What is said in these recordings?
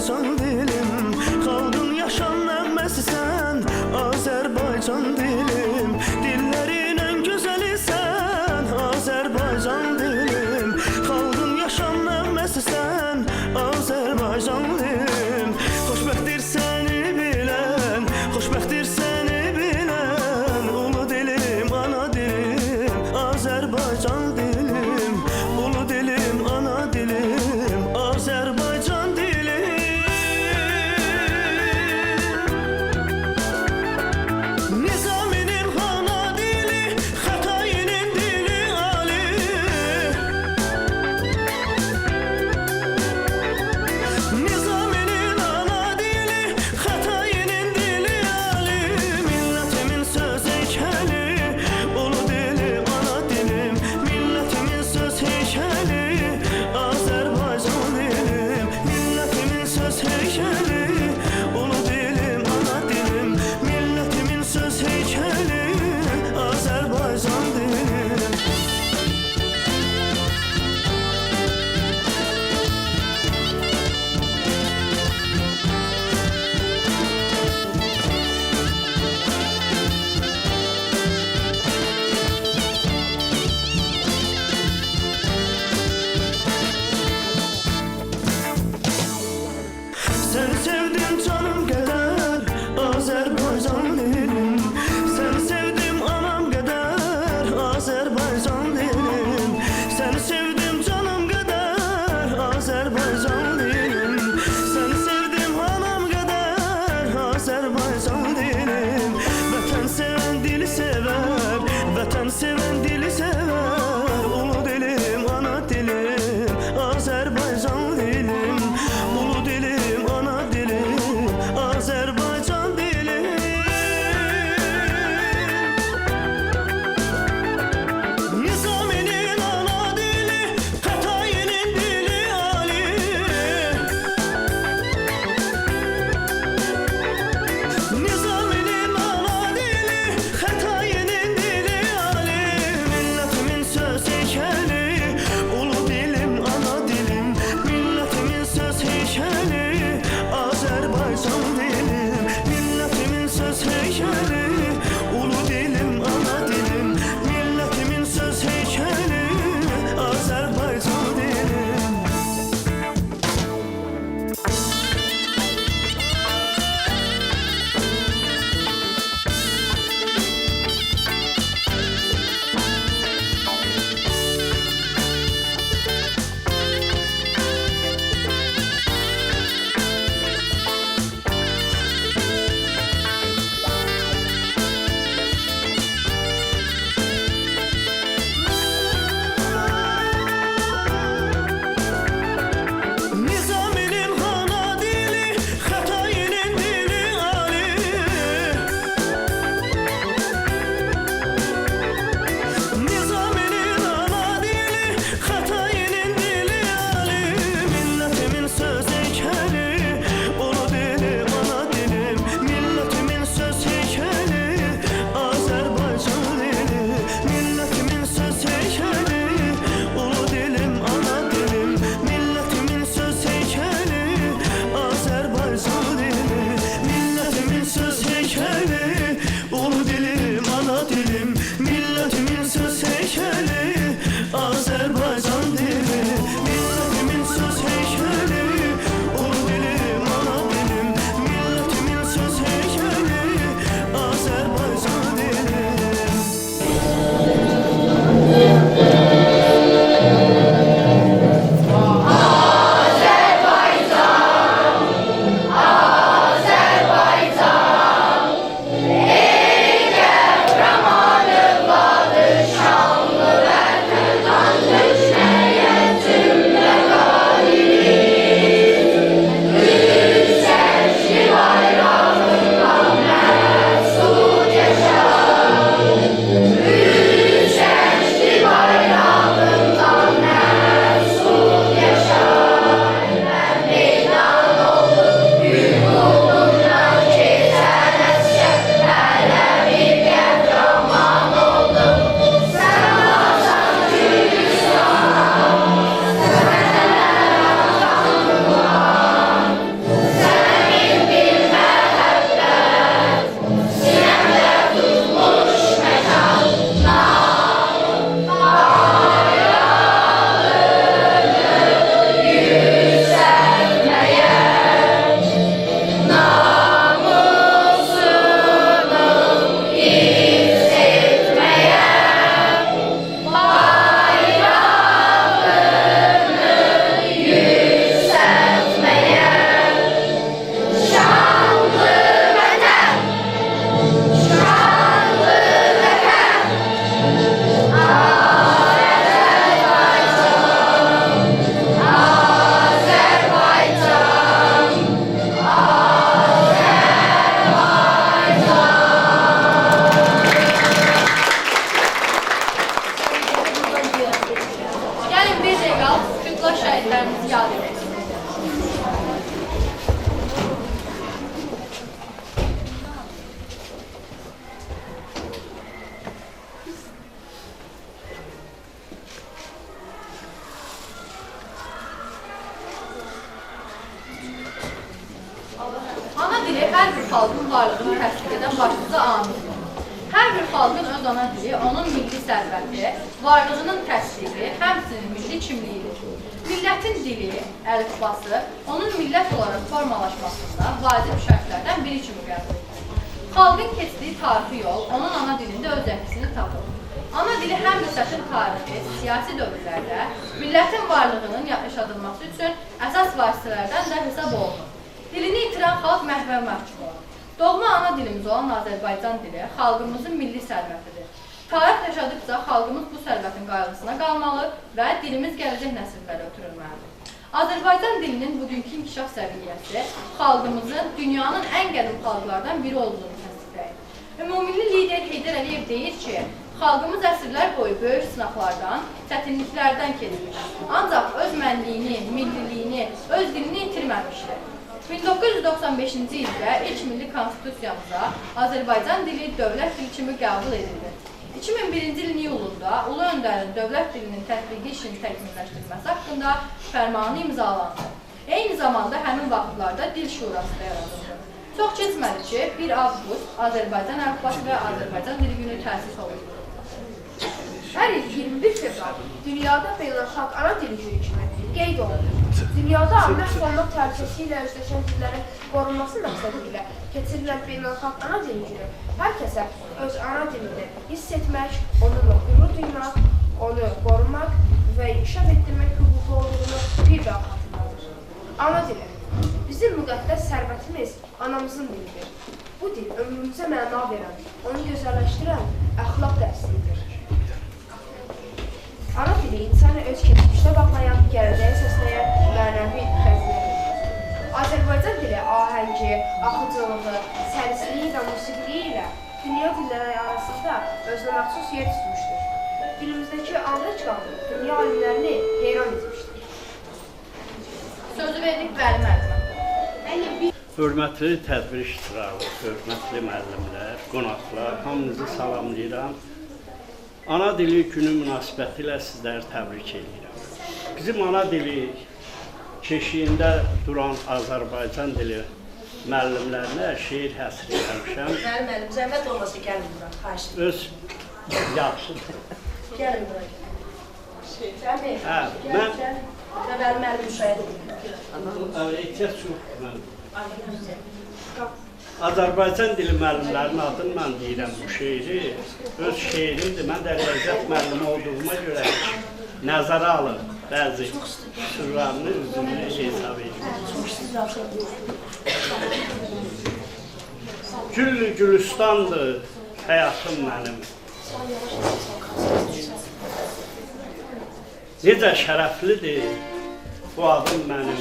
Azerbaycan dilim, xalqın yaşam nəğməsisən, Azerbaycan dilim, dillərin ən gözəlisən, Azerbaycan dilim, xalqın yaşam nəğməsisən, Azerbaycan dilim. Xoşbəxtdir səni bilən, xoşbəxtdir səni bilən, ulu dilim, ana dilim, Azerbaycan dilim, ulu dilim, ana dilim, Azerbaycan dilim. Nizaminin ana dili, Xətainin dili Ali. Nizaminin ana dili, Xətainin dili Ali. Milletimin söz heykeli, ulu dilim, ana dilim, milletimin söz heykeli, Azerbaycan dilim, milletimin söz heykeli, ulu dilim, ana dilim, milletimin söz heykeli, Azerbaycan dilim. Seni sevdim canım kadar, Azerbaycan dilim. Seni sevdim anam kadar, Azerbaycan dilim. Seni sevdim canım kadar, Azerbaycan dilim. Seni sevdim anam kadar, Azerbaycan dilim. Vatan seven dili sever, vatan seven dili sever, ulu dilim, ana dilim, Azerbaycan dilim, ulu dilim, ana dilim, Azerbaycan dilim. Nizaminin ana dili, Xətainin dili Ali. Nizaminin ana dili, Xətainin dili Ali. Milletimin söz heykeli, ulu dilim, ana dilim, milletimin söz heykeli, Azerbaycan dilim, milletimin söz heykeli, ulu dilim, ana dilim, milletimin söz heykeli, Azerbaycan dilim. hər bir xalqın varlığını təsdiq edən başlıca amildir. Hər bir xalqın öz ana dili, onun milli sərvəti, varlığının təsdiqi, həmçinin milli kimliyidir. Millətin dili, əlifbası, onun millət olaraq formalaşmasında vacib şərtlərdən biri kimi qəbul edilir. Xalqın keçdiyi tarixi yol onun ana dilində öz əksini tapır. Ana dili həm də çətin tarixi, siyasi dövrlərdə millətin varlığının yaşadılması üçün əsas vasitələrdən də hesab olunur. Dilini itirən xalq məhvə məhkum olur. Doğma ana dilimiz olan Azərbaycan dili xalqımızın milli sərvətidir. Tarix yaşadıkca xalqımız bu sərvətin qayğısına qalmalı və dilimiz gələcək nəsillərə ötürülməlidir. Azərbaycan dilinin bugünkü inkişaf səviyyəsi xalqımızın dünyanın ən qədim xalqlardan biri olduğunu təsdiqləyir. Ümumilli lider Heydər Əliyev deyir ki, xalqımız əsrlər boyu böyük sınaqlardan, çətinliklərdən keçmiş, ancaq öz mənliyini, milliliyini, öz dilini itirməmişdir. 1995-ci ildə ilk milli konstitusiyamıza Azərbaycan dili dövlət dili kimi qəbul edildi. 2001-ci ilin iyulunda Ulu Öndərin dövlət dilinin tətbiqi işini təkmilləşdirməsi haqqında fərmanı imzalandı. Eyni zamanda həmin vaxtlarda Dil Şurası da yaradıldı. Çox keçmədi ki, 1 avqust Azərbaycan əlifbası və Azərbaycan dili günü təsis olundu. Hər il 21 fevral dünyada beynəlxalq ana dili günü kimi qeyd olunur. Dünyada əmək olmaq təhlükəsi ilə özləşən dillərin qorunması məqsədi ilə keçirilən beynəlxalq ana dili günü hər kəsə öz ana dilini hiss etmək, onunla qürur duymaq, onu qorumaq və inkişaf etdirmək hüququ olduğunu bir daha xatırladır. Ana dili. Bizim müqəddəs sərvətimiz anamızın dilidir. Bu dil ömrümüzə məna verən, onu gözəlləşdirən əxlaq dərsidir. Ana dili insanı öz keçmişdə bağlayan, gələcəyə səsləyən mənəvi xəzinədir. Azərbaycan dili ahəngi, axıcılığı, səlisliyi və musiqiliyi ilə dünya dilləri arasında özünə məxsus yer tutmuşdur. Dilimizdəki anrıc qanunu dünya alimlərini heyran etmişdir. Sözü verdik Vəli müəllimə. Hörmətli tədbir iştirakçıları, hörmətli müəllimlər, qonaqlar, hamınızı salamlayıram. Ana dili günü münasibəti ilə sizləri təbrik edirəm. Bizim ana dili keşiyində duran Azərbaycan dili müəllimlərinə şeir həsr etmişəm. Müəllim, zəhmət olmasa gəlin bura, xahiş edirəm. Öz yaxşı. Gəlin bura. Mən Müəllim müşahidə edir. ehtiyac yox mən. Azərbaycan dili müəllimlərinin adını mən deyirəm bu şeiri. Öz şeirimdir. Mən də Ləzzət müəllimi olduğuma görə nəzərə alın. Bəzi sürrlarını üzümünü hesab edir. Güllü gülistandır həyatım mənim. Necə şərəflidir bu adım mənim.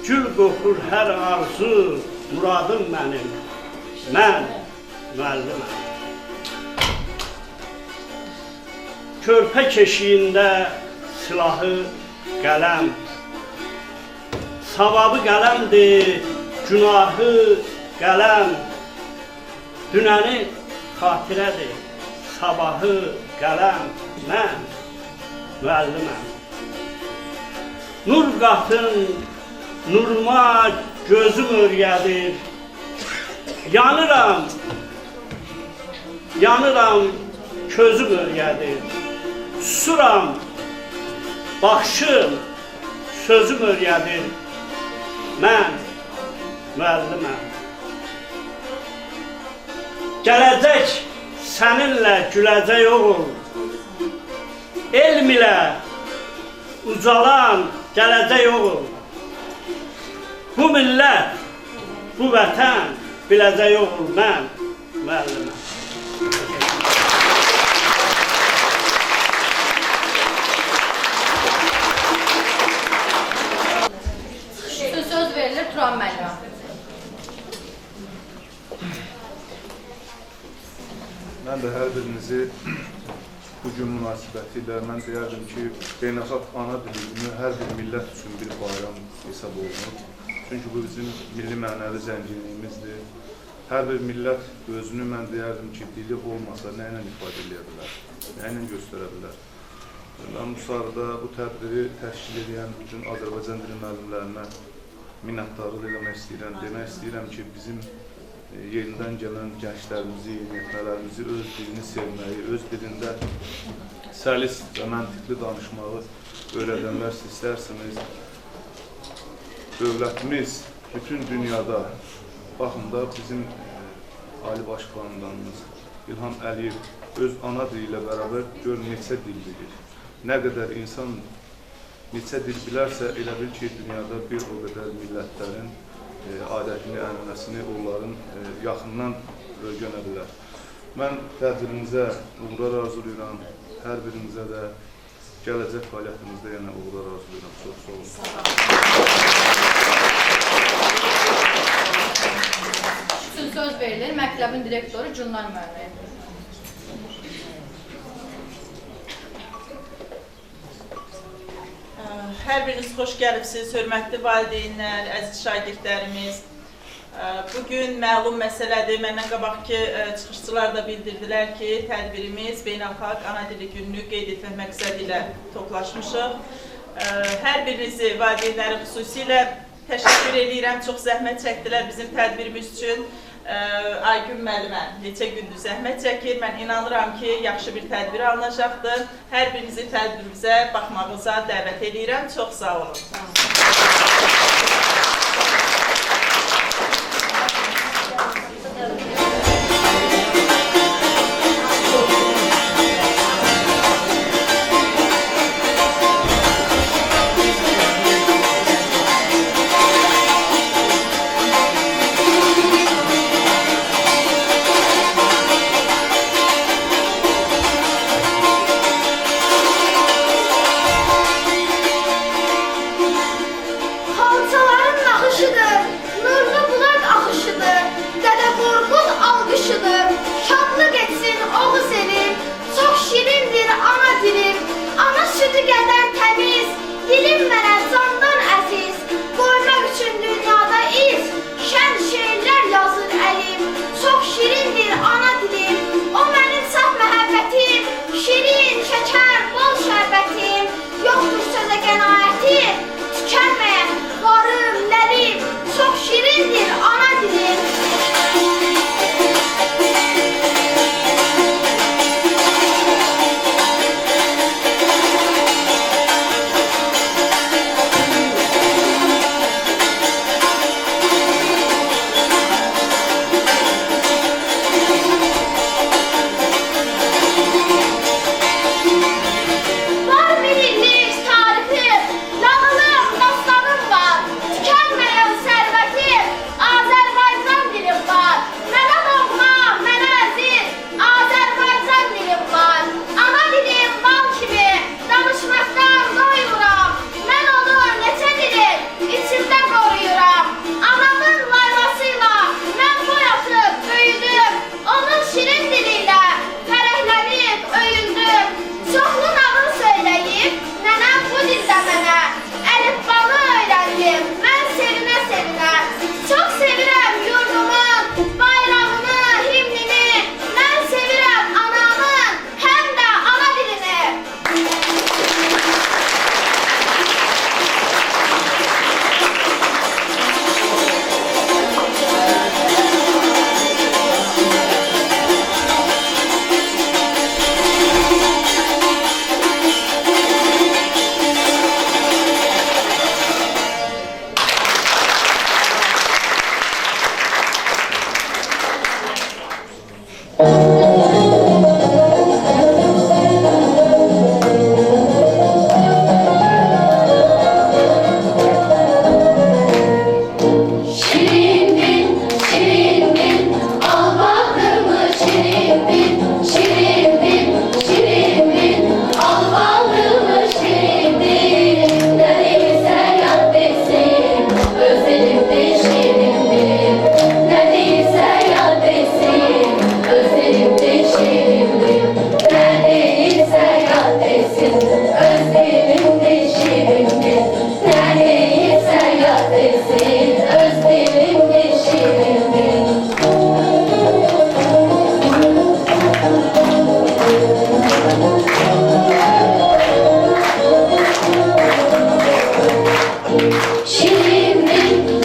Gül qoxur hər arzu, muradım mənim. Mən müəlliməm. Körpə keşiyində silahı qələm. Savabı qələmdir, günahı qələm. Dünəni xatirədir, sabahı qələm. Mən müəlliməm. Nur qatın, nuruma gözüm örgədir. Yanıram, yanıram, közüm örgədir. Susuram, baxışım, sözüm örgədir. Mən müəlliməm. Gələcək səninlə güləcək oğul. Elm ilə ucalan gələcək oğul. Bu millət, bu vətən biləcək oğul mən müəlliməm. Söz verilir Turan müəllimə. Mən də hər birinizi bugün münasibətilə mən deyərdim ki, beynəlxalq ana dili günü hər bir millət üçün bir bayram hesab olunur. Çünki bu bizim milli mənəvi zənginliyimizdir. Hər bir millət özünü mən deyərdim ki, dili olmasa nə ilə ifadə edə bilər, nə ilə göstərə bilər. Mən bu sarıda bu tədbiri təşkil edən bütün Azərbaycan dili müəllimlərinə minnətdarlıq eləmək istəyirəm. Demək istəyirəm ki, bizim yenidən gələn gənclərimizi, yeniyetmələrimizi öz dilini sevməyi, öz dilində səlis və məntiqli danışmağı öyrədənlər istərsiniz. Dövlətimiz bütün dünyada, baxın da bizim Ali Baş Komandanımız İlham Əliyev öz ana dili ilə bərabər gör neçə dil bilir. Nə qədər insan neçə dil bilərsə, elə bil ki, dünyada bir o qədər millətlərin adətini, ənənəsini onların yaxından öyrənə bilər. Mən tədbirinizə uğurlar arzulayıram, hər birinizə də gələcək fəaliyyətimizdə yenə uğurlar arzulayıram. Çox sağ olun. Sizin söz verilir, məktəbin direktoru Cünnar müəllimə. Hər biriniz xoş gəlibsiniz, hörmətli valideynlər, əziz şagirdlərimiz. Bugün məlum məsələdir, məndən qabaqki çıxışçılar da bildirdilər ki, tədbirimiz Beynəlxalq Ana Dili Gününü qeyd etmək məqsədi ilə toplaşmışıq. Hər birinizi valideynləri xüsusilə təşəkkür edirəm, çox zəhmət çəkdilər bizim tədbirimiz üçün. Aygün müəllimə neçə gündür zəhmət çəkir. Mən inanıram ki, yaxşı bir tədbir alınacaqdır. Hər birinizi tədbirimizə baxmağınıza dəvət edirəm. Çox sağ olun. Şirinim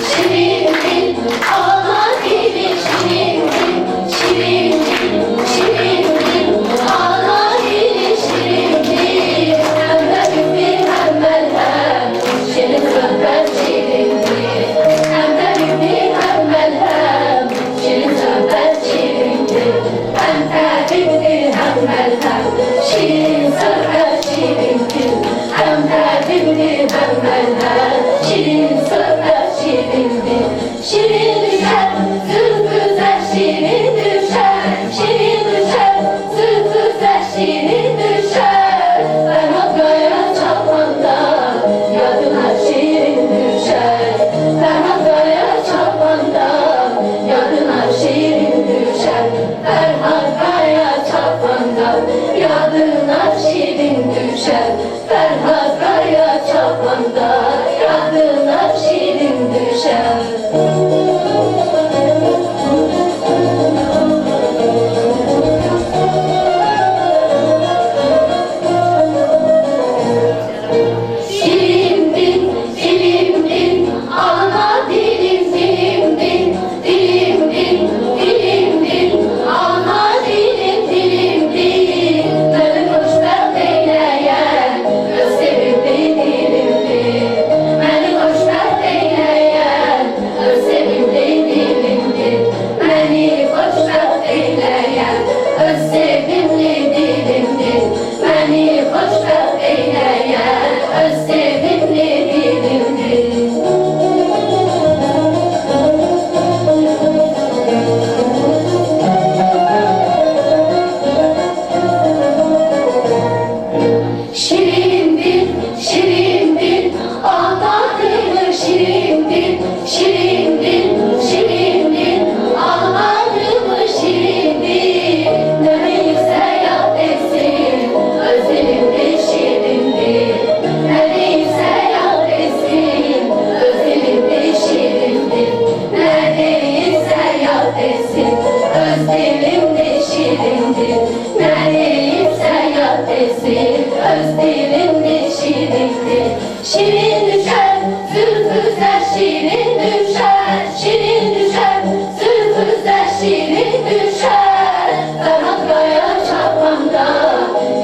şirin düşer, şirin düşer, sözümüzde şirin düşer. Ferhat Kaya çapanda,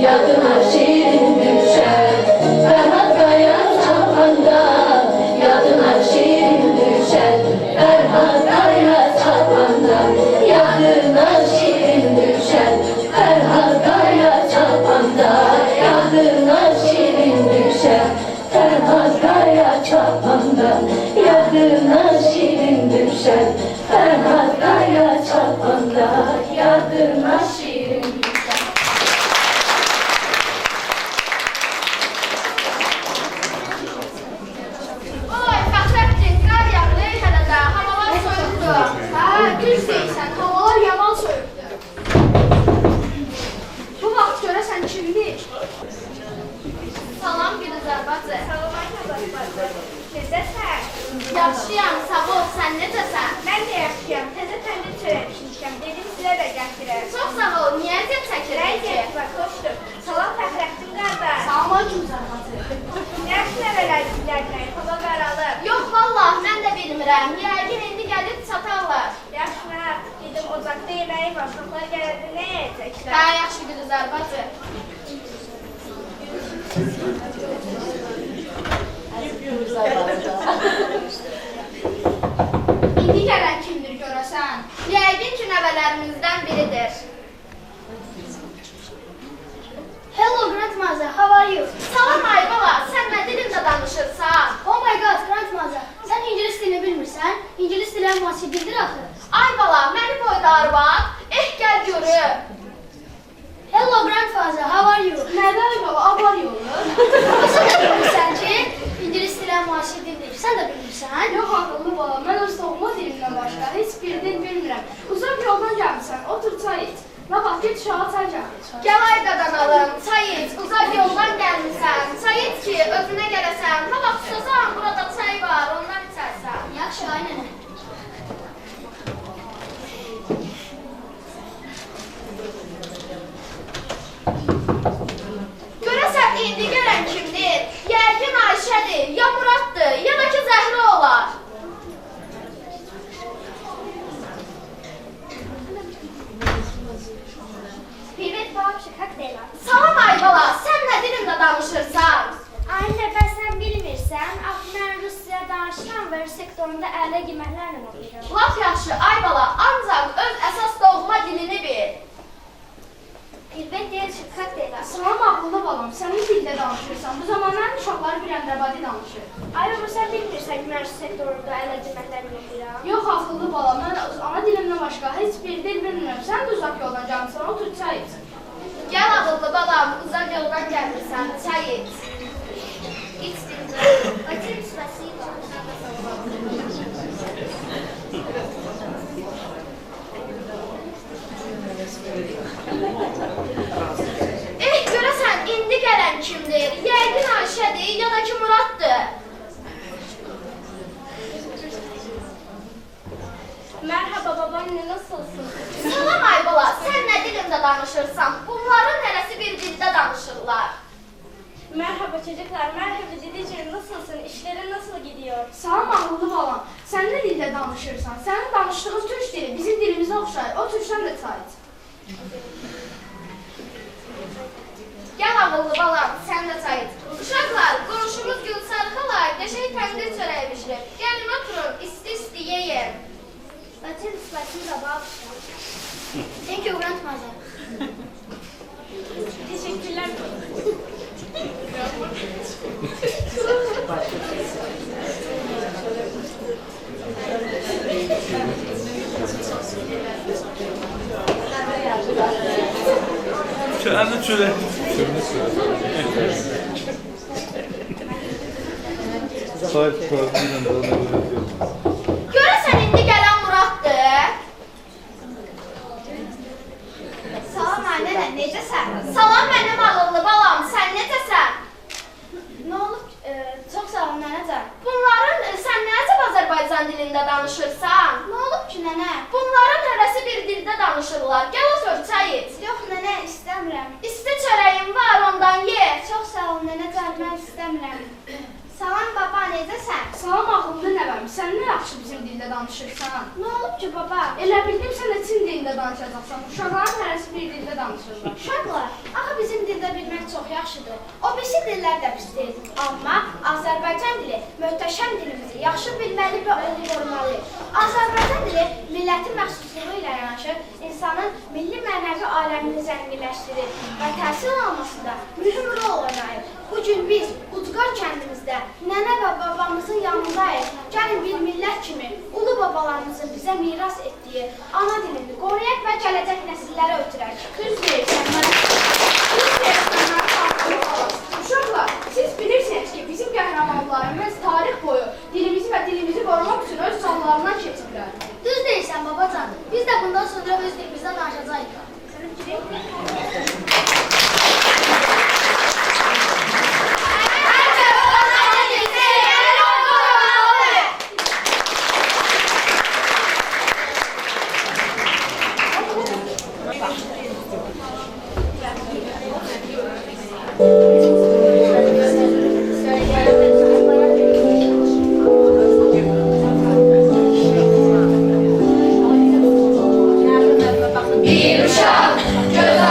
yadına şirin düşer. Ferhat Kaya çapanda, yadına şirin düşer. Ferhat Kaya çapanda, yadına şirin düşer. Ferhat Kaya çapanda, yadına şirin düşer. Ferhat Kaya çapanda, yadına şirin düşer. Ferhat Kaya çapanda, yadına şirin düşer. Oy, Fəxrəddin, qar yağdı hələ də, havalar soyuqdur. Düz deyirsən, havalar yaman soyuqdur. Bu vaxt görəsən kimdir? Salam Gülizar bacı. Salam bacı. Necəsən? Yaxşıyam, sağ ol. Sən necəsən? Mən də yaxşıyam. Təzə təndir çörək pişmişəm. Dedim sizə də gətirəm. Çox sağ ol. Niyə əziyyət çəkirsən ki? Bak, xoşdur. Salam Fəxrəddin qardaş. Salam Gülizar bacı. Yaxşı nəvələr bizlərdən, hava qaralıb. Yox vallah, mən də bilmirəm. Yəqin indi gəlib çatarlar. Yaxşı, dedim ocaqda yeməyi var. Uşaqlar gələndə nə yeyəcəklər? Hə, yaxşı Gülizar bacı. İndi gələn kimdir görəsən? Yəqin ki, nəvələrimizdən biridir. Hello grandmother, how are you? Salam Aybala, sən nə dilində danışırsan? Oh my god, grandmother, sən ingilis dilini bilmirsən? İngilis dili müasibdir axı. Aybala, məni boyda arvad. Gəl görüm. Hello grandfather, how are you? Nədə Aybala, abar yolu? Sən də bilmirsən ki, ingilis dili müasibdir. Sən də bilmirsən? Yox, ağıllı bala, mən öz doğma dilimdən başqa heç bir dil bilmirəm. Uzaq yoldan gəlmişsən, otur çay iç. Nə bax, get uşağa çay gətir. Gəl Aydadan alım, çay iç, uzaq yoldan gəlmirsən. Çay iç ki, özünə gələsən. Ha bax, susasan, burada çay var, ondan içərsən. Yaxşı, ay nənə. Görəsən, indi gələn kimdir? Yəqin Ayşədir, ya Muraddır, ya da ki Zəhra olar. Privet babşi, как dela? Salam Aybala, sən nə dilində danışırsan? Anne, bəs sən bilmirsən, axı mən rus dilində danışıram və sektorunda ələ qiymətlərlə oxuyuram. Laf yaxşı, Aybala, ancaq öz əsas doğma dilini bil. Privet deyil, как dela? Salam ağıllı balam, sənin dildə danışırsan. Bu zamanların uşaqları bir əmrəbadi danışır. Ay, amma sən bilmirsən ki, mən rus sektorunda ələ qiymətlərlə oxuyuram. Yox, ağıllı balam, mən ana dilimdən başqa heç bir dil bilmirəm. Sən də uzaq yoldan gəlmişsən, otur çay iç. Gəl ağıllı balam, uzaq yoldan gəlmirsən, çay iç. İç dincə. Очень спасибо. Görəsən, indi gələn kimdir? Yəqin Ayşədir, ya da ki Muraddır. Merhaba babaanne, nasılsın? Salam Aybala, sən nə dilində danışırsan? Bunların hərəsi bir dildə danışırlar. Merhaba çocuklar, merhaba dedeciğim, nasılsın? İşlerin nasıl gidiyor? Salam ağıllı balam, sən nə dildə danışırsan? Sənin danışdığın türk dili bizim dilimizə oxşayır. Otur, sən də çay iç. Gəl ağıllı balam, sən də çay iç. Uşaqlar, qonşumuz Gülsar xala qəşəng təndir çörəyi bişirib. Gəlin oturun, isti-isti yeyin. Очень спасибо, бабушка. Thank you, grandmother. Teşekkürler. Kendi çörek. Görəsən, indi gələn Muraddır. Salam anne, necəsən? Salam mənim ağıllı balam, sən necəsən? Nə olub? Çox sağ ol nənəcən. Sən nə əcəb Azərbaycan dilində danışırsan? Nə olub ki nənə? Bunların hərəsi bir dildə danışırlar. Gəl otur, çay iç. Yox nənə, istəmirəm. İsti çörəyim var, ondan ye. Çox sağ ol nənəcən, mən istəmirəm. Salam baba, necəsən? Salam ağıllı nəvəm, sən nə yaxşı bizim dildə danışırsan. Nə olub ki baba? Elə bildim sən də Çin dilində danışacaqsan. Uşaqların hərəsi bir dildə danışırlar. Uşaqlar, axı bizim dildə bilmək çox yaxşıdır. O birisi dillər də pis deyil. Amma Azərbaycan dili möhtəşəm dilimizi yaxşı bilməli və onu qorumalıyıq. Azərbaycan dili millətin məxsusluğu ilə yanaşı insanın milli mənəvi aləmini zənginləşdirir və təhsil almasında mühüm rol oynayır. Bu gün biz Ucqar kəndimizdə nənə və babamızın yanındayıq. Gəlin bir millət kimi ulu babalarımızın bizə miras etdiyi ana dilini qoruyaq və gələcək nəsillərə ötürək. Düz deyirsən, uşaqlar, siz bilirsiniz ki, bizim qəhrəmanlarımız tarix boyu dilimizi və dilimizi qorumaq üçün öz canlarından keçiblər. Düz deyirsən babacan. Biz də bundan sonra öz dilimizdə danışacağıq. Bir uşaq göz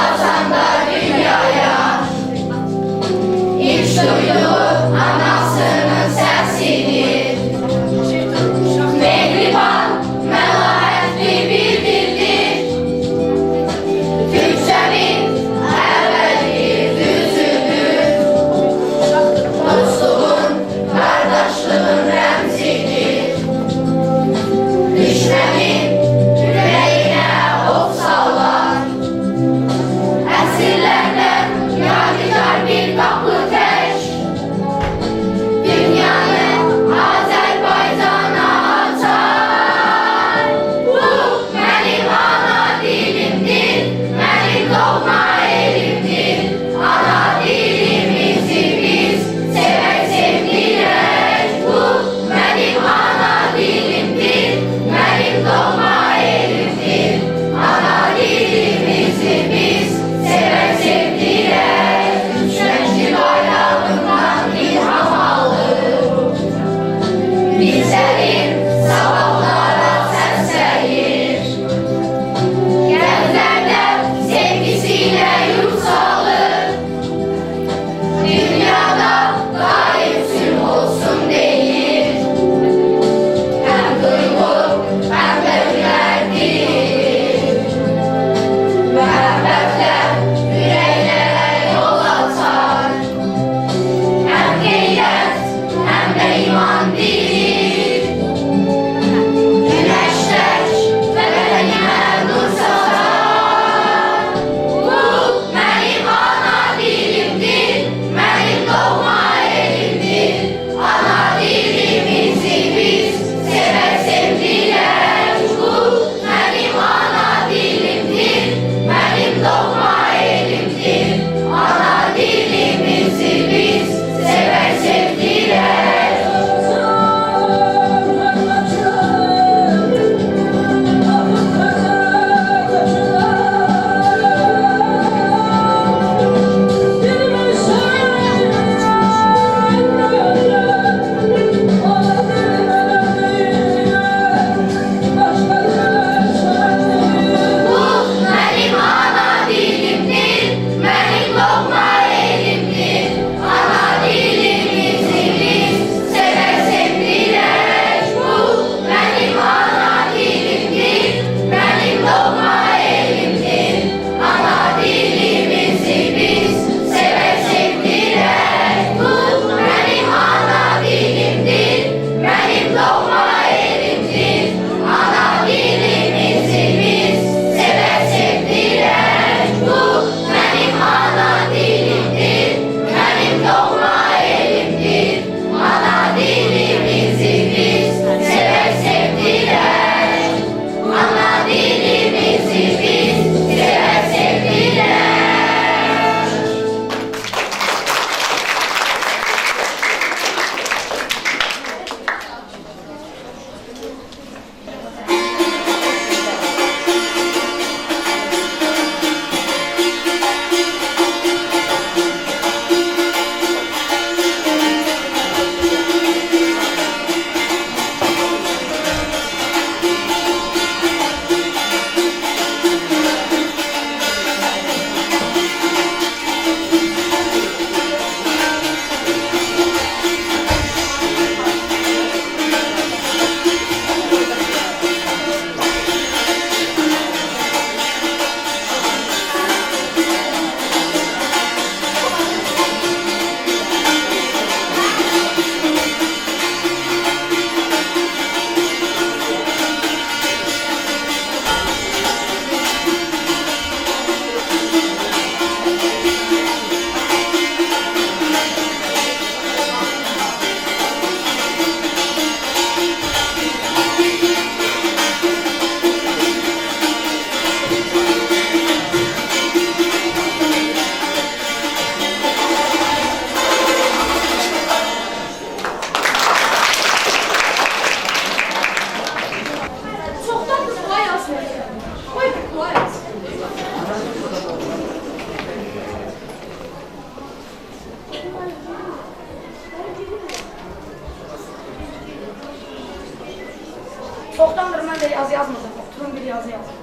Çoxdandır mən də yazı yazmadım. Oturum bir yazı yazdım.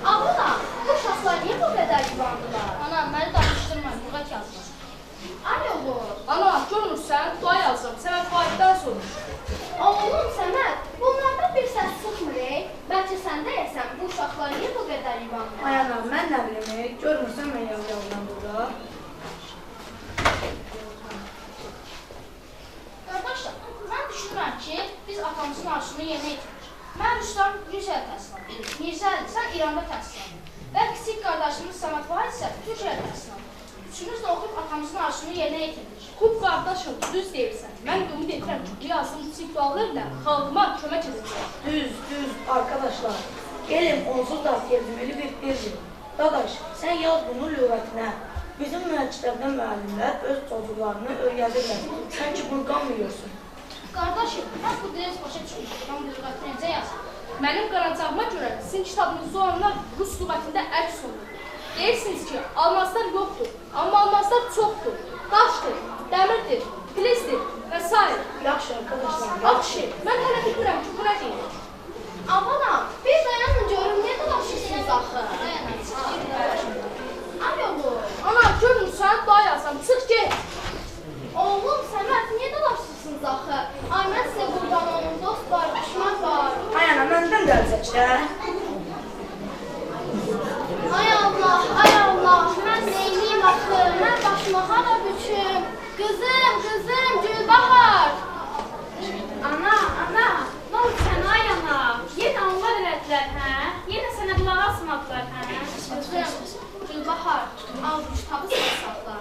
Abla, bu uşaqlar niyə bu qədər yuvandılar? Ana, məni danışdırma, yuva yazma. Ay oğul. Ana, görmürsən, dua yazdım. Sənə Faikdən soruş. Oğlum Səməd, bunlardan bir səs çıxmır, bəlkə sən deyəsən, bu uşaqlar niyə bu qədər yuvandılar? Ay ana, mən nə bilim, görmürsən mən yazı yazdım burada. Qardaşlar, mən düşünürəm ki, biz atamızın arzusunu yerinə yetiririk. Mən Rüstam Yüzəl təhsil aldım. Mirzəli, sən İranda təhsil aldın. Və kiçik qardaşımız Səməd Vahid isə Türkiyədə təhsil aldı. Üçümüz də oxuyub atamızın arzusunu yerinə yetiririk. Xub qardaşım, düz deyirsən. Mən də ümid edirəm ki, bu yazım kiçik dualarla xalqıma kömək edəcək. Düz, arkadaşlar. Gelin onsuz da tercümeli bir dildir. Dadaş, sen yaz bunu lüğətinə. Bizim məktəbdə müəllimlər öz çocuklarını öyrədirlər. Sən ki bunu qanmıyorsun. Qardaşım, mən bu dili başa düşmüşəm. Mən bu lüğətini necə yazım? Mənim qanacağıma görə sizin kitabınızda olanlar Rus lüğətində əks olunur. Deyirsiniz ki, almazlar yoxdur, amma almazlar çoxdur. Daşdır, dəmirdir, filizdir və s. Yaxşı arkadaşlar. Yaxşı, mən hələ bilmirəm ki, bu nə deyir? Amanam, bir dayanın görüm, niyə dalaşırsınız axı? Ay oğlum. Ana, görmürsən, dua yazsam, çıx get. Oğlum, Səməd, niyə dalaşırsınız axı? Ay, mən sizə qurban olum, dost var, düşman var. Ay ana, məndən gəlsək də. Ay Allah, mən neyliyim axı? Mən başıma hara büküm? Qızım, Gülbahar. Ana, nə oldu sənə ay ana? Yenə onlar elədilər, hə? Yenə sənə qulaq asmadılar, hə? Qızım, Gülbahar, al bu kitabı sən saxla.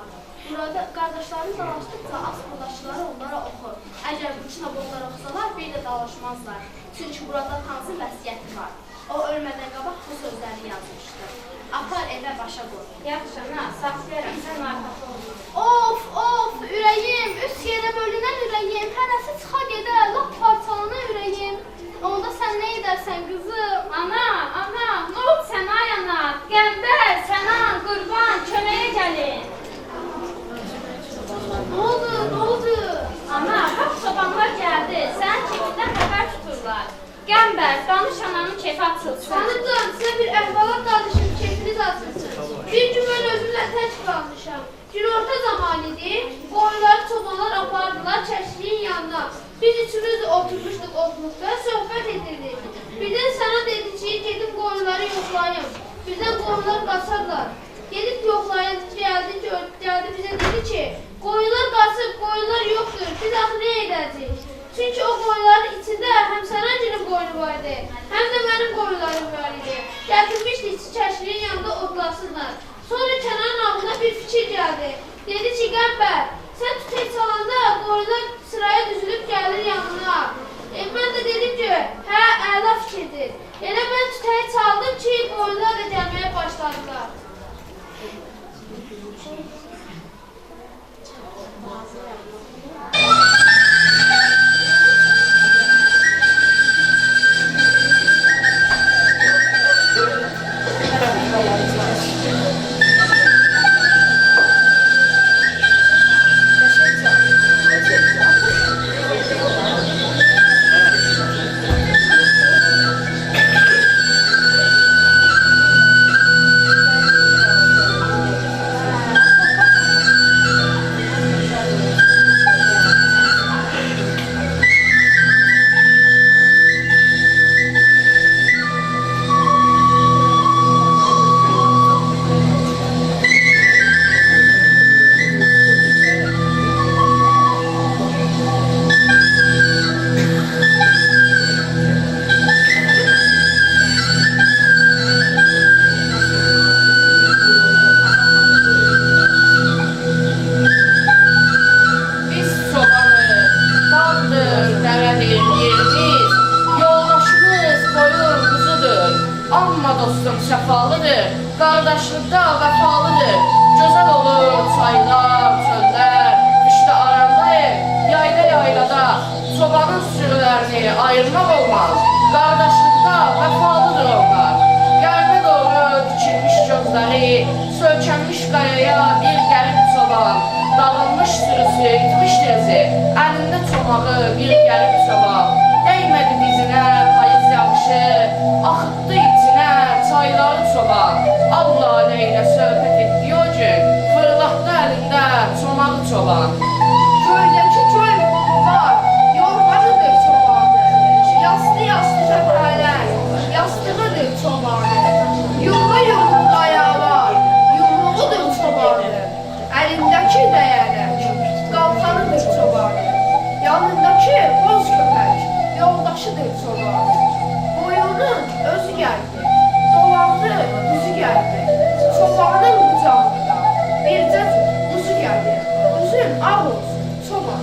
Burada qardaşlarını dalaşdıqca az qardaşları onlara oxur. Əgər bu kitabı onlara oxusalar, bir də dalaşmazlar. Çünki burada Tanrı vəsiyyəti var. O ölmədən qabaq bu sözləri yazmışdır. Apar evə başa qoy. Yaxşı, ana, saxlayarım, sən narahat olma. Of, ürəyim, üst yerə bölünən ürəyim, hərəsi çıxa gedə, lap parçalanan ürəyim. Onda sən nə edərsən qızım? Ana, nə oldu sənə ay ana? Qəmbər, Sənan, Qurban, köməyə gəlin. Nə oldu? Ana, bax çobanlar gəldi, sənin kefindən xəbər tuturlar. Qəmbər, danış ananın kefi açılsın. Tanıdım, sizə bir əhvalat danışım, kefiniz açılsın. Bir gün mən özümlə tək qalmışam. Günorta zamanı idi, qoyunları çobanlar apardılar çəşliyin yanına. Biz üçümüz oturmuşduq otluqda, söhbət edirdik. Birdən sana dedi ki, gedib qoyunları yoxlayım. Bizdən qoyunlar qaçarlar. Gedib yoxlayın, gəldi bizə dedi ki, qoyunlar qaçıb, qoyunlar yoxdur, biz axı nə edəcəyik? Çünki o qoyunların içində həm Sərəncinin qoyunu var idi, həm də mənim qoyunlarım var idi. Gətirmişdik ki, çəşliyin yanında otlasınlar. Sonra Kənanın ağlına bir fikir gəldi. Dedi ki, Qəmbər, sən tütək çalanda qoyunlar sıraya düzülüb gəlir yanına. Mən də dedim ki, hə, əla fikirdir. Elə mən tütəyi çaldım ki, qoyunlar da gəlməyə başladılar. cavan, dağılmış sürüsü, itmiş denizi, əlində çomağı, bir gəlib çoban. Değmədi dizinə, payız yağışı, axıtdı içinə, çayları çoban. Allah aleyhinə söhbət etdi o gün, fırlatdı əlində çomağı çoban. Göydəki köy var, yorğanıdır çobanı. Yastı təpələr, yastığıdır çobanı. Yumru qayalar, yumruğudur çobanı. Əlindəki dəyənək, qalxanıdır çobanı. Yanındakı boz köpək, yoldaşıdır çobanı. Boyunun özü gəldi, dolandı, düzü gəldi. Çobanın qucağında bircə quzu gəldi. Üzün ağ olsun, çoban.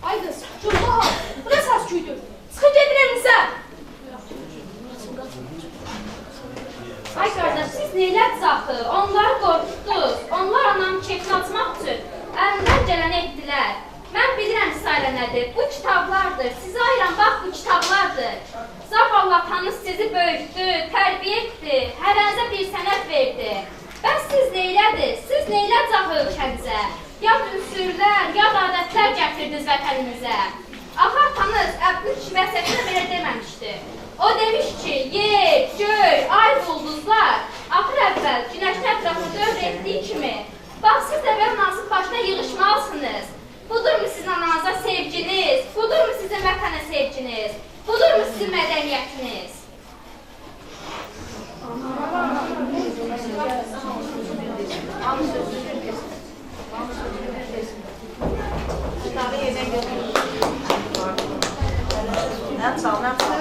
Ay qız, Gülbahar, bu nə səs küydür? Çıxı gedirəm bizə. Ay qardaş, siz neylədiniz axı? Onları qorxutdunuz. Onlar anamın keyfini açmaq üçün əlindən gələni etdilər. Mən bilirəm Salə nədir. Bu kitablardır. Sizə ayıran bax bu kitablardır. Zavallı atanız sizi böyütdü, tərbiyə etdi, hərənizə bir sənət verdi. Bəs siz neylədiniz? Siz neylədiniz axı ölkənizə? Yad ünsürlər, yad adətlər gətirdiniz vətəninizə. Axı atanız Əbdül vəsiyyətində belə deməmişdi. O demiş ki, yer, göy, ay, ulduzlar axır əvvəl günəşin ətrafını dövr etdiyi kimi bax siz də belə nasib başına yığışmalısınız. Budurmu sizin ananıza sevginiz? Budurmu sizin vətənə sevginiz? Budurmu sizin mədəniyyətiniz? Nə sağ, nə sağ.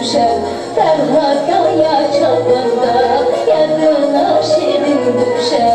düşer Ferhat Kaya çapında yadına şirin düşer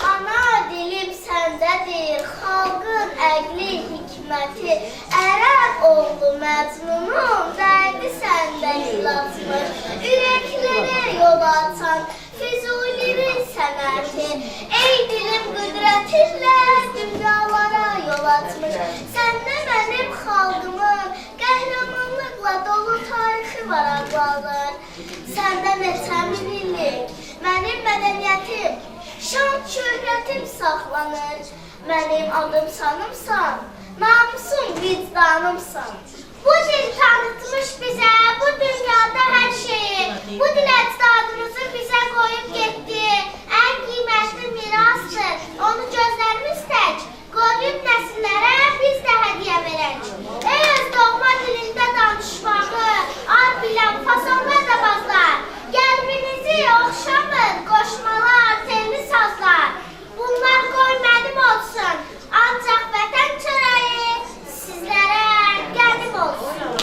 Ana dilim səndədir, hikməti, ərəb oğlu Məcnunun dərdi səndə yılatmış, ürəklərə yol açan Füzulinin sənəti, ey dilim qüdrətinlə dünyalara yol açmış, səndə mənim xalqımın qəhrəmanlıqla dolu tarixi var ağlanır, səndə neçə min illik mənim mədəniyyətim, şan şöhrətim saxlanır, mənim adım sanımsan, namusum vicdanımsan. Bu dil tanıtmış bizə bu dünyada hər şeyi, bu dil əcdadımızın bizə qoyub getdiyi ən qiymətli mirasdır. Onu gözlərimiz tək qoruyub nəsillərə biz də hədiyyə verək. Ey öz doğma dilində danışmağı, ar bilən fasonlar da bazlar, qəlbinizi oxşamır qoşmalar, telli sazlar. Bunlar qoy mənim olsun, ancaq vətən çörəyi sizlərə qənim olsun.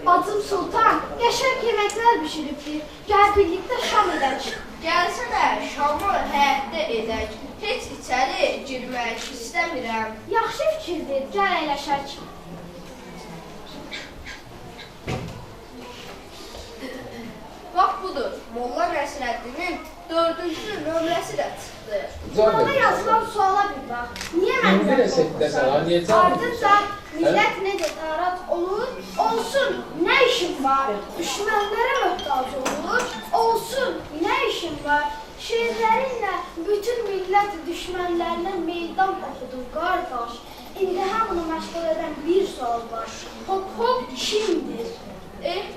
Bacım Sultan qəşəng yeməklər bişiribdir. Gəl birlikdə şam edək. Gəlsənə şamı həyətdə edək. Heç içəri girmək istəmirəm. Yaxşı fikirdir, gəl əyləşək. Bax budur, Molla Nəsrəddinin 4-cü nömrəsi də çıxdı. Burada yazılan suala bir bax. Niyə mən ardınca millət necə tarat olur? Olsun, nə işin var? Düşmənlərə möhtac olur. Olsun, nə işin var? Şeirlərinlə bütün millət düşmənlərinə meydan oxudu qardaş. İndi hamını məşğul edən bir sual var. Hop kimdir?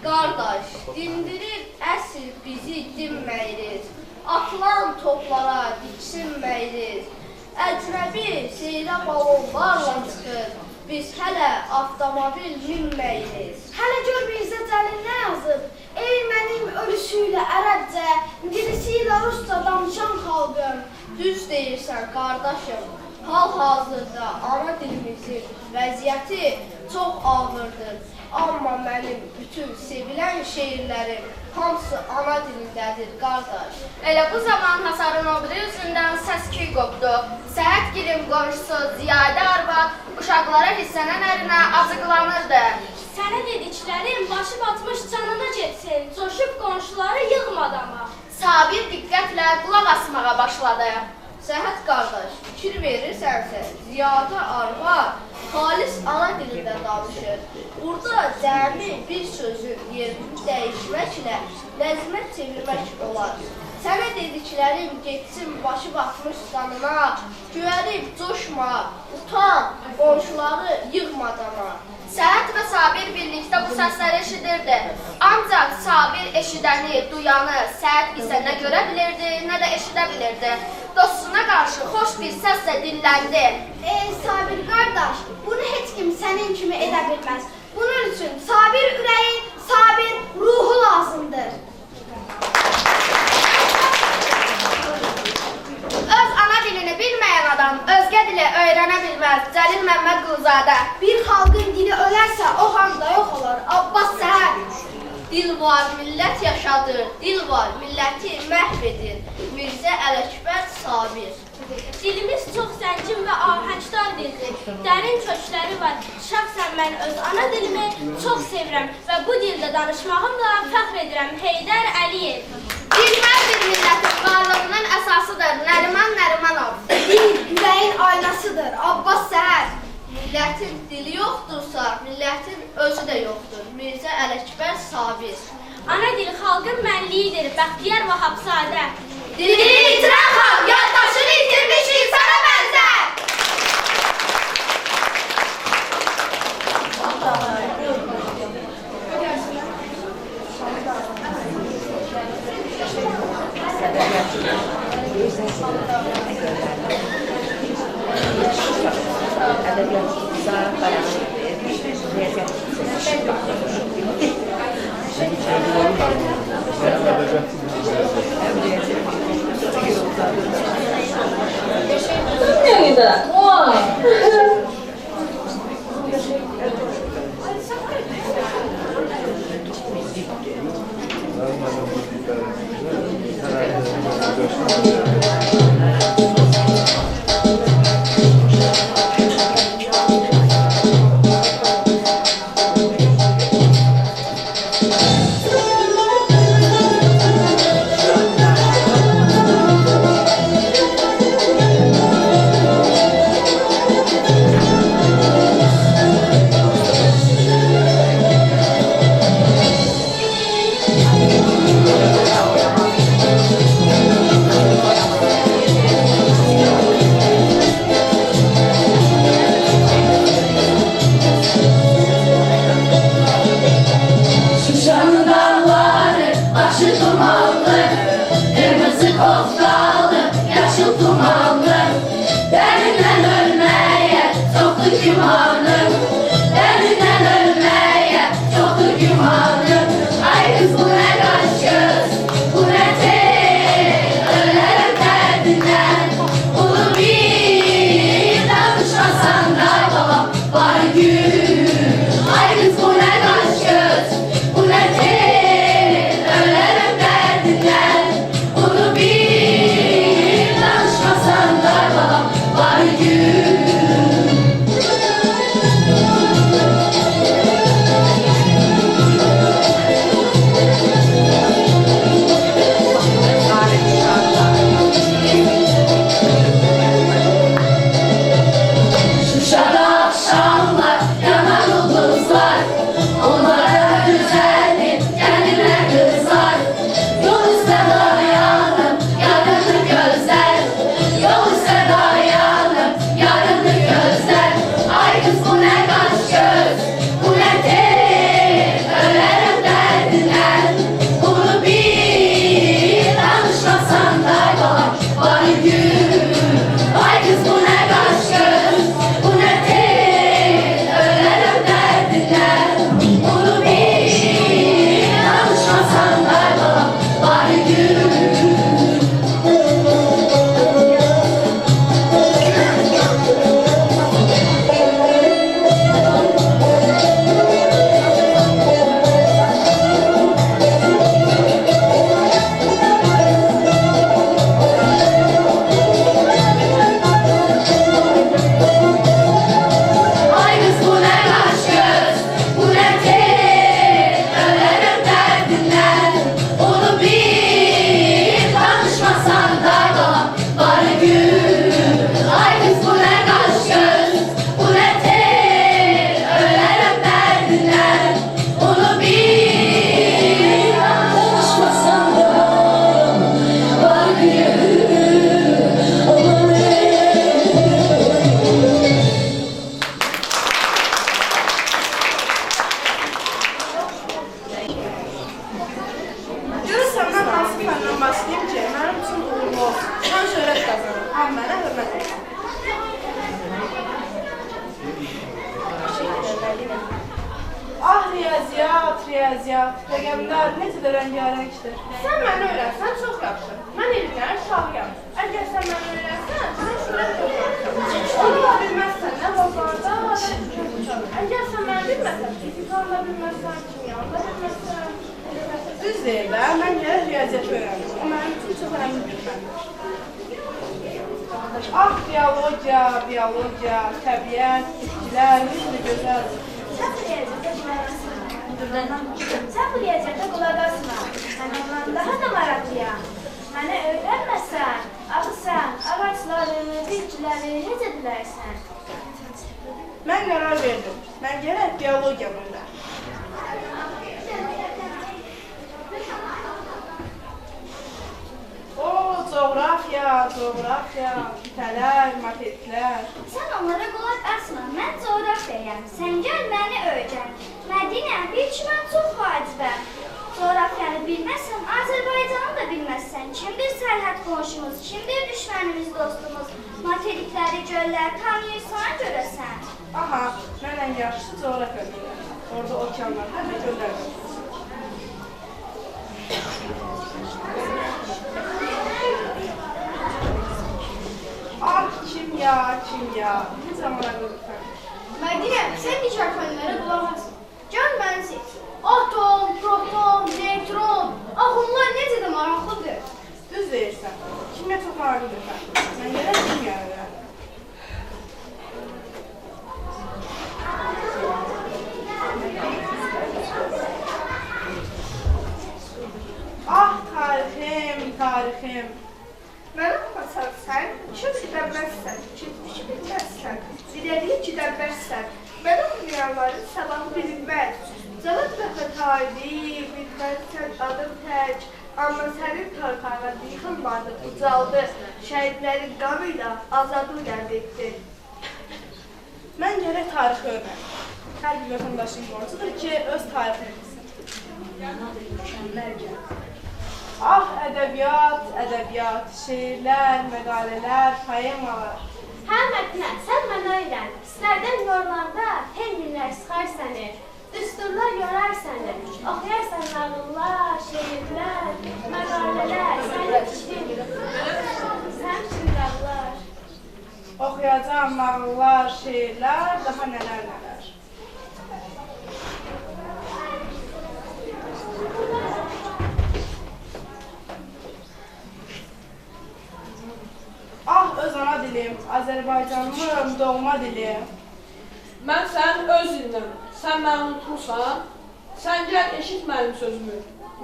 Qardaş, dindirir əsr bizi dinməyiriz. Atılan toplara diksinməyiriz. Əcnəbi seyrə balonlarla çıxır. Biz hələ avtomobil minməyiriz. Hələ gör bizə Cəlil nə yazıb? Ey mənim ölüsüylə ərəbcə, dilisi ilə rusca danışan xalqım. Düz deyirsən qardaşım. Hal-hazırda ana dilimizin vəziyyəti çox ağırdır. Amma mənim bütün sevilən şeirlərim hamısı ana dilindədir, qardaş. Elə bu zaman hasarın o biri üzündən səs-küy qopdu. Səhət-gilim qonşusu Ziyadə arvad uşaqlara hissənən ərinə azıqlanırdı. Sənə dediklərim başı batmış canına getsin, coşub qonşuları yığmadama. Sabir diqqətlə qulaq asmağa başladı. Səhət qardaş, fikir verirsənsə, Ziyadə arvad xalis ana dilində danışır. Burada cəmi bir sözün yerini dəyişməklə nəzmə çevirmək olar. Sənə dediklərim getsin başı batmış canına, güvənib coşma, utan, qonşuları yığmadana. Səhət və Sabir birlikdə bu səsləri eşidirdi. Ancaq Sabir eşidəni, duyanı, Səhət isə nə görə bilirdi, nə də eşidə bilirdi. Dostuna qarşı xoş bir səslə dilləndi. Sabir qardaş, bunu heç kim sənin kimi edə bilməz. Bunun üçün Sabir ürəyi, Sabir ruhu lazımdır. Öz ana dilini bilməyən adam özgə dili öyrənə bilməz. Cəlil Məmmədquluzadə. Bir xalqın dili ölərsə o handa yox olur. Abbas Səhət. Dil var, millət yaşadır. Dil var, milləti məhv edir. Mirzə Ələkbər Sabir. Dilimiz çox zəngin və ahəngdar dildir. Dərin kökləri var. Şəxsən mən öz ana dilimi çox sevirəm və bu dildə danışmağımla fəxr edirəm. Heydər Əliyev. Dil hər bir millətin varlığının əsasıdır. Nəriman Nərimanov. Dil ürəyin aynasıdır. Abbas Səhət. Millətin dili yoxdursa, millətin özü də yoxdur. Mirzə Ələkbər Sabir. Ana dil xalqın mənliyidir. Bəxtiyar Vahabzadə. Dilini itirən xalq yaddaşını itirmiş insana bənzər. Bunu bil. riyaziyyat, rəqəmlər necə də rəngarəngdir. Sən məni öyrənsən çox yaxşı. Mən elmlərin şahıyam. Əgər sən məni öyrənsən, sən şurət yoxlarsan. Onu bilməzsən, nə bazarda, nə tükən. Əgər sən məni bilməsən, fizikanla bilməzsən, kimyanda bilməzsən. Düz deyil də, mən gərək riyaziyyatı öyrəndim. O mənim üçün çox önəmli bir fəndir. Ah, biologiya, biologiya, təbiət, bitkilər, necə gözəldir. Sən bu riyaziyyata qulaq asma. Mən ondan daha da maraqlıyam. Mənə öyrənməsən, axı sən ağacları, bitkiləri necə bilərsən? Mən qərar verdim. Mən gərək biologiya öyrəndim. Coğrafiya, qitələr, materiklər. Sən onlara qulaq asma, mən coğrafiyayam. Sən gəl məni öyrən. Mədinə, bil ki, mən çox vacibəm. Coğrafiyanı bilməsən, Azərbaycanı da bilməzsən. Kimdir sərhəd qonşumuz, kimdir düşmənimiz, dostumuz? Materikləri, göllər tanıyırsan, görəsən. Aha, mən ən yaxşısı coğrafiya bilirəm. Orada okeanlar və göllər var. Ah, kimya, necə maraqlıdır. Mədinə, sən digər fənlərə qulaq asma. Gəl məni seç. Atom, proton, neytron. Ah, onlar necə də maraqlıdır. Düz deyirsən. Kimya çox maraqlıdır fən. Mən gərək kimya öyrəndim. Ah, tarixim. Mənə baxarsan, kim bilməzsən, keçmişi bilməzsən, ileriyi gidəməzsən. Mən oxuyanların sabahı bilinməz. Cavab və tarihi, bilməzsən adım tək. Amma sənin torpağına yıxılmadı, ucaldı. Şəhidlərin qanıyla azadlıq əldə etdi. Mən gərək tarixi öyrəndim. Hər bir vətəndaşın borcudur ki, öz tarixini bilsin. Ah, ədəbiyyat, şeirlər, məqalələr, poemalar. Hə Mədinə, sən mənə öyrən. İstərdən yorulanda terminlər sıxar səni, düsturlar yorar səni. Oxuyarsan nağıllar, şeirlər, məqalələr, səni kişidir. Sən şiraqlar. Oxuyacağım nağıllar, şeirlər, daha nələr. Ah, öz ana dilim, Azərbaycanlım, doğma dilim. Mən sənin öz dilinəm, sən məni unutmuşsan, sən gəl eşit mənim sözümü.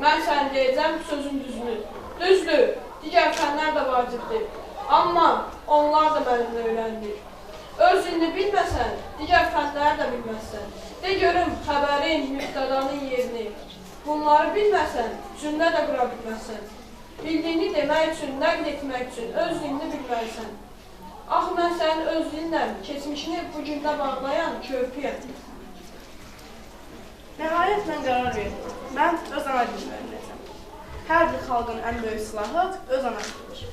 Mən sən deyəcəm sözün düzünü. Düzdür, digər fənlər də vacibdir, amma onlar da mənimlə öyrəndir. Öz dilini bilməsən, digər fənləri də bilməzsən. De görüm xəbərin, müqtədanın yerini. Bunları bilməsən, cümlə də qura bilməzsən. Bildiyini demək üçün, nəql etmək üçün öz dilini bilməlisən. Axı mən sənin öz dilinlə keçmişini bu gündə bağlayan körpüyəm. Nəhayət mən qərar verdim. Mən öz ana dilini öyrənəcəm. Hər bir xalqın ən böyük silahı öz ana dilidir.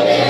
Bir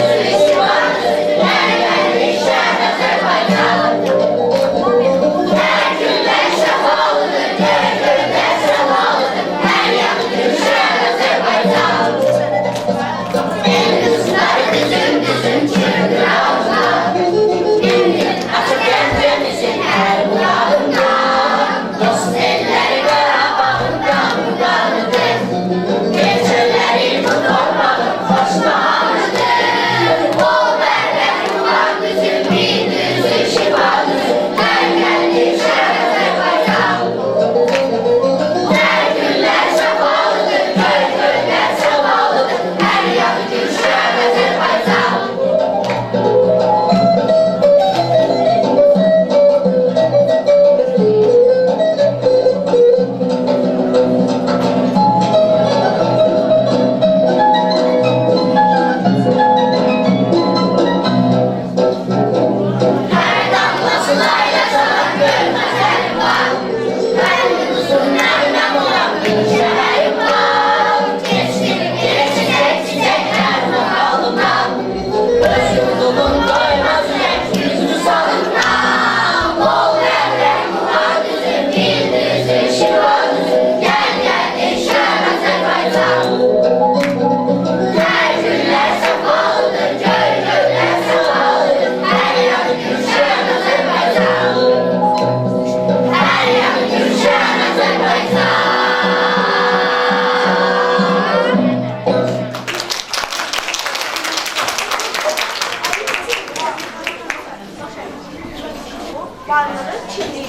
varlığı, kimliyi.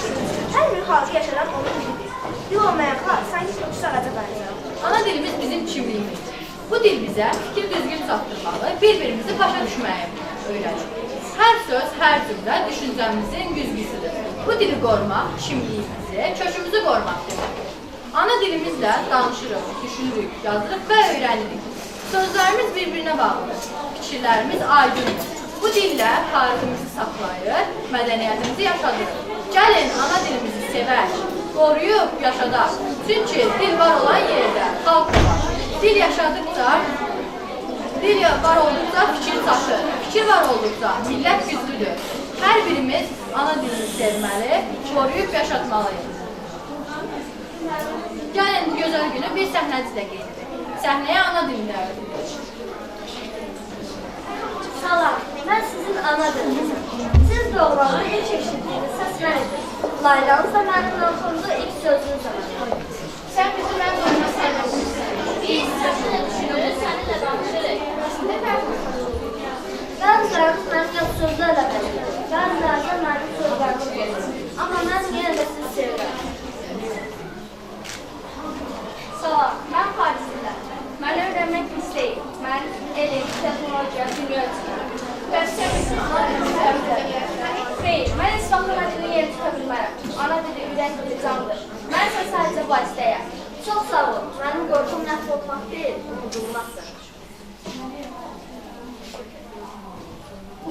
Hər bir xalqı yaşadan onun dilidir. Dil olmayan xalq sanki uçsuz ağaca bənzər. Ana dilimiz bizim kimliyimizdir. Bu dil bizə fikir düzgün çatdırmalı, bir-birimizi başa düşməyi öyrədir. Hər söz, hər cümlə düşüncəmizin güzgüsüdür. Bu dili qorumaq kimliyimizi, kökümüzü qorumaq deməkdir. Ana dilimizlə danışırıq, düşünürük, yazırıq və öyrənirik. Sözlərimiz bir-birinə bağlıdır, fikirlərimiz aydındır. Bu dillə tariximizi saxlayır, mədəniyyətimizi yaşadırıq. Gəlin ana dilimizi sevək, qoruyub yaşadaq. Çünki dil var olan yerdə xalq var. Dil yaşadıkça, dil var olduqca fikir çatır. Fikir var olduqca millət güclüdür. Hər birimiz ana dilini sevməli, qoruyub yaşatmalıyıq. Gəlin bu gözəl günü bir səhnəciklə qeyd edək. Səhnəyə ana dilində öyrədilir. Salam, mən sizin ana dilinizim. Siz doğruları ilk eşitdiyiniz səs mənimdir. Laylanız da mənim nahımda ilk sözünüz var. Sən bizi mən doğma sərləmişsin. Biz səninlə düşünürük, səninlə danışırıq. Bəziləriniz mənim yox sözlərlə danışır. Bəziləri də mənim sözlərimi qoyur. Amma mən yenə də sizi sevirəm. Salam, mən Parislidirəm. Mən öyrənmək istəyim. Mən elm, texnologiya, dünya üçün. Bəs sən bizim ana dilimizi öyrənmək? Xeyr, mən heç vaxt ana dilini yeri tuta bilmərəm. Ana dili ürək dili candır. Mən isə sadəcə vasitəyəm. Çox sağ olun. Mənim qorxum nəfs olmaq deyil, unudulmazdır.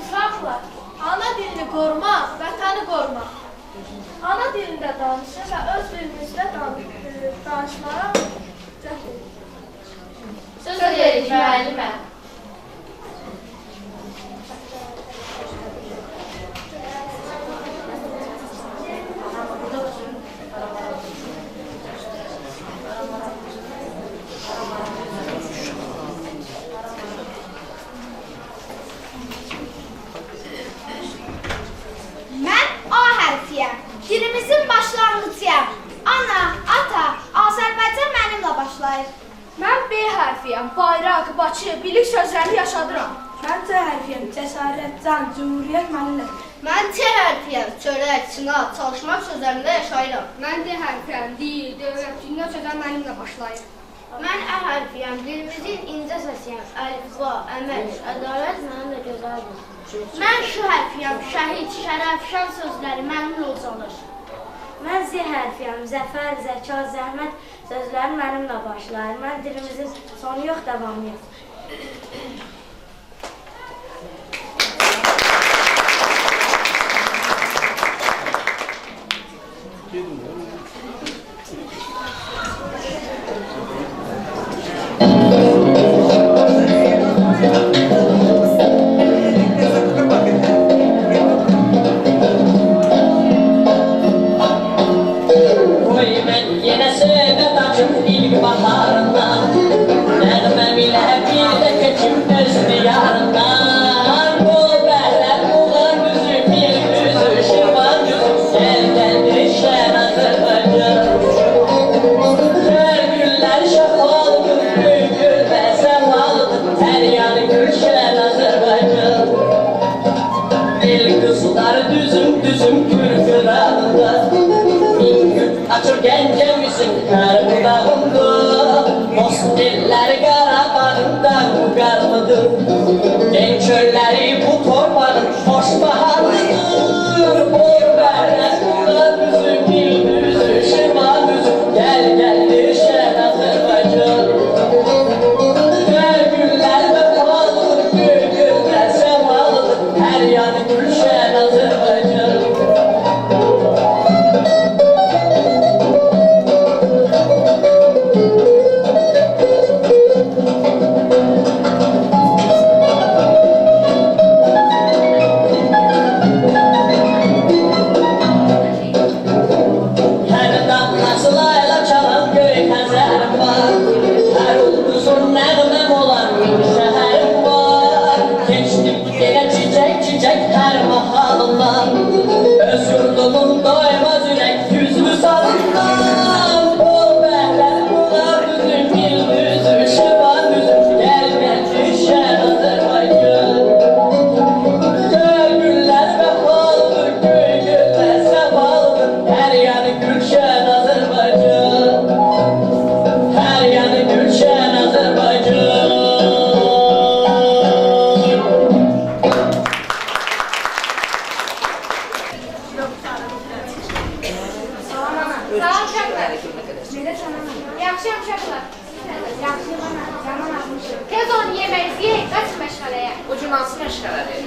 Uşaqlar, ana dilini qorumaq, vətəni qorumaq. Ana dilində danışır və öz dilimizdə danışmağa cəhd edir. Söz veririk müəllimə. Mən A hərfiyəm. Dilimizin başlanğıcıyam. Ana, ata, Azərbaycan mənimlə başlayır. Mən B hərfiyəm. Bayraq, Bakı, bilik sözlərini yaşadıram. Mən C hərfiyəm. Cəsarət, can, cümhuriyyət mənimlə. Mən T hərfiyəm. Çörək, sınav, çalışmaq sözlərində yaşayıram. Mən D hərfiyəm. Dil, dövlət, dünya sözləri mənimlə başlayır. Mən Ə hərfiyəm. Dilimizin incə səsiyəm. Əlifba, əmək, ədalət mənimlə gözəldir. Mən Ş hərfiyəm. Şəhid, şərəf, şən sözləri mənimlə ucalır. Mən Z hərfiyəm. Zəfər, zəka, zəhmət sözləri mənimlə başlayır. Mən dilimizin sonu yox, davamı yox. Açır gəncəmizin hər budağında, Most elləri Qarabağında qarlıdır. Gen çölləri bu torpağın xoş baharlıdır. Bor bərəz burada düzü, bil düzü, şırman düzü, gəl düşən Azərbaycan. Hər günlər vəfalıdır, gül-güllər səmalıdır, hər yanı gülşən Azərbaycan. hansı məşğələdir?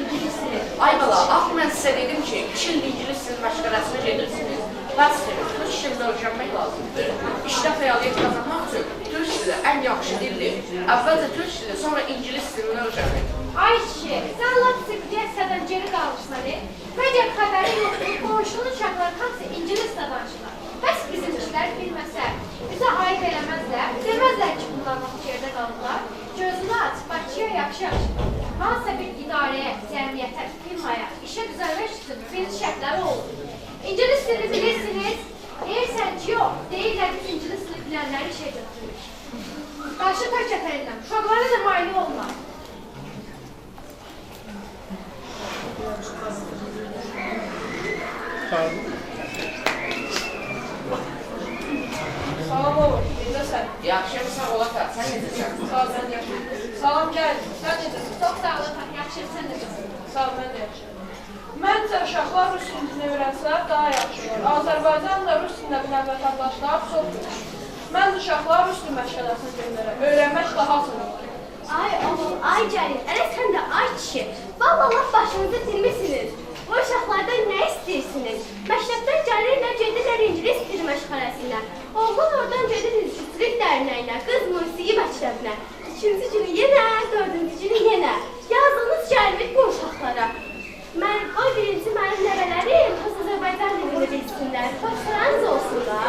Ay bala, axı mən sizə dedim ki, 2 il ingilis dili məşğələsinə gedirsiniz. Bəs türk dilini öyrənmək lazımdır. İşdə fəaliyyət qazanmaq üçün türk dili ən yaxşı dildir. Əvvəlcə türk dili, sonra ingilis dilini öyrənmək. Ay kişi, sən laf siqriyyəsədən geri qalmışsan, məgər xəbəri yoxdur, qonşunun uşaqları hamısı ingilis də danışırlar. Bəs bizimkilər bilməsə, bizə ayıb eləməzlər, deməzlər ki, bunlar vaxt yerdə qalırlar. Gözünü aç, Bakıya yaxşı-yaxşı. Hansısa bir idarəyə, cəmiyyətə, firmaya, işə düzəlmək üçün bir şərtləri olur. İngilis dili bilirsiniz, deyirsən ki, yox, deyirlər biz ingilis dili bilənləri işə götürürük. Qarşı tək əfəriləm, uşaqlara da mali olmaz. Salam oğlum, necəsən? Yaxşıyam, sağ ol ata, sən necəsən? Sağ ol, sən yaxşı. Salam gəl, sən necəsən? Çox sağ ol, yaxşıyam, sən necəsən? Sağ ol, mən də yaxşıyam. Məncə uşaqlar rus dilini öyrənsələr daha yaxşı olur. Azərbaycanla rus dilində bilən vətəndaşlar çoxdur. Mən uşaqlar rus dil məşğələsini göndərəm, öyrənmək daha asan olur. Ay oğul, ay gəlin, elə sən də ay kişi. Vallahi laf başınızı itirmişsiniz. Bu uşaqlardan nə istəyirsiniz? Məktəbdən gəlirlər, gedirlər ingilis dil məşğələsinə. Oğlan oradan gedir ingilislik dərnəyinə, qız musiqi məktəbinə. 2-ci günü yenə, 4-cü günü yenə. Yazığınız gəlmir bu uşaqlara. Qoy birinci mənim nəvələrim Azərbaycan dilini bilsinlər, xoşlarınız olsun da.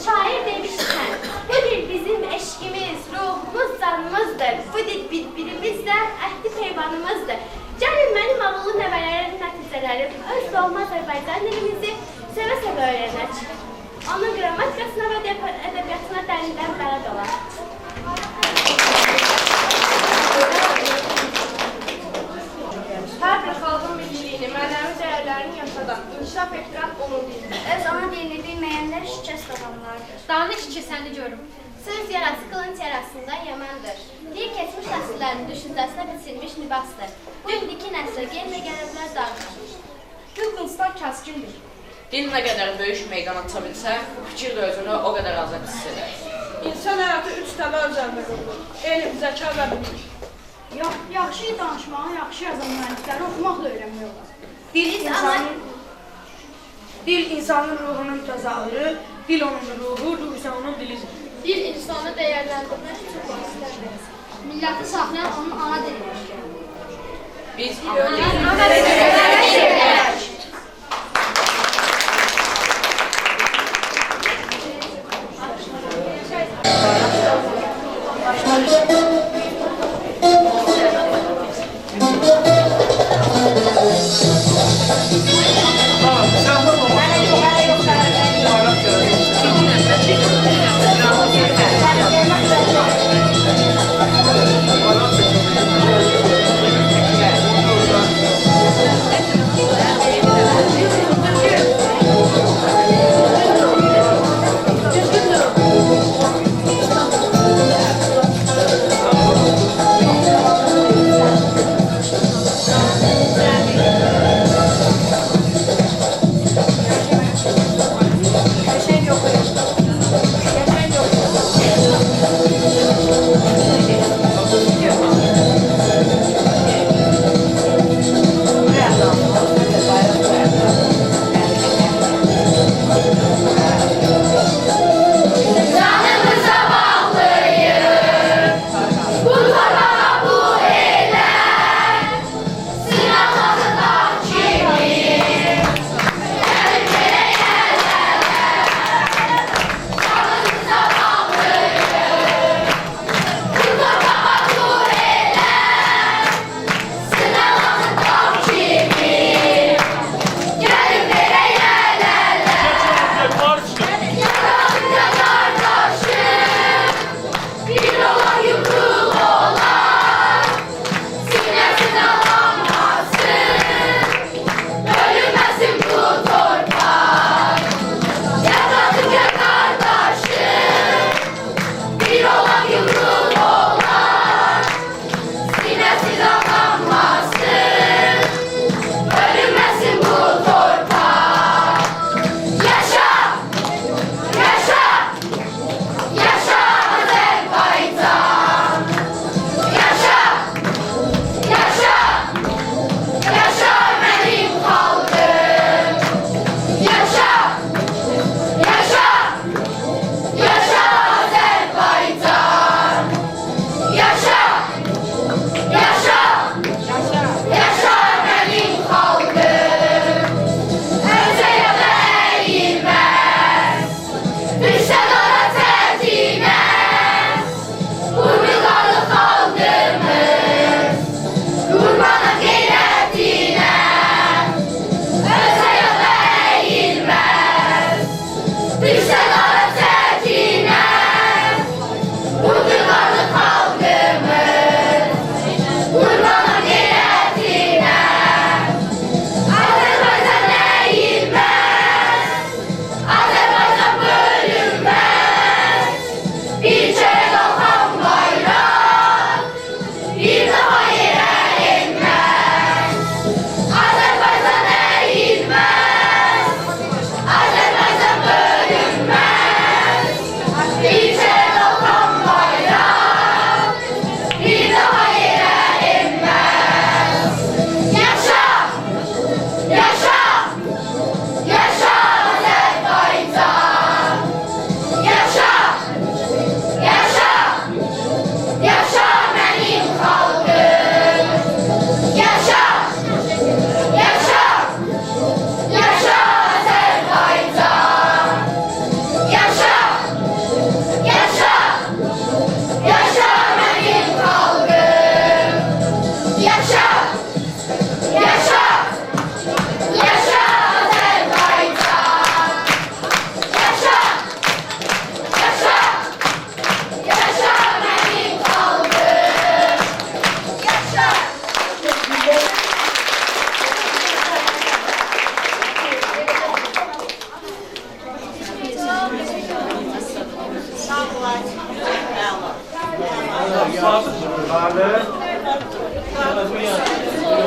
Şair demişkən, bu dil bizim eşkimiz, ruhumuz, canımızdır. Bu dil bir-birimizlə əhdi peyvanımızdır. Gəlin mənim ağıllı nəvələrin nəticələrim öz doğma Azərbaycan dilimizi sevə-sevə öyrənək. Onun qrammatikasına və ədəbiyyatına dərindən bələd olaq. Hər bir xalqın milliliyini, mənəvi dəyərlərini yaşadan, inkişaf etdirən onun dilidir. Öz ana dilini bilməyənlər şikəst adamlardır. Danış ki, səni görüm. Söz yarası qılınc yarasından yamandır. Dil keçmiş nəsillərin düşüncəsinə biçilmiş libasdır. Bu indiki nəsil gəlmə gəliblər danışır. Dil qılıncdan kəskindir. Dil nə qədər böyük meydana tuta bilsə, fikir də özünü o qədər azad hiss edər. İnsan həyatı 3 təməl üzərində qurulur. Elm, zəka və bilik. Yaxşı danışmağı, yaxşı yazan müəllifləri oxumaq da öyrənmək olar. Dil insanın ruhunun təzahürü, dil onun ruhu, ruh isə onun dilidir. Dil insanı dəyərləndirmək üçün vasitədir. Milləti saxlayan onun ana dilidir. Biz ana dilidir.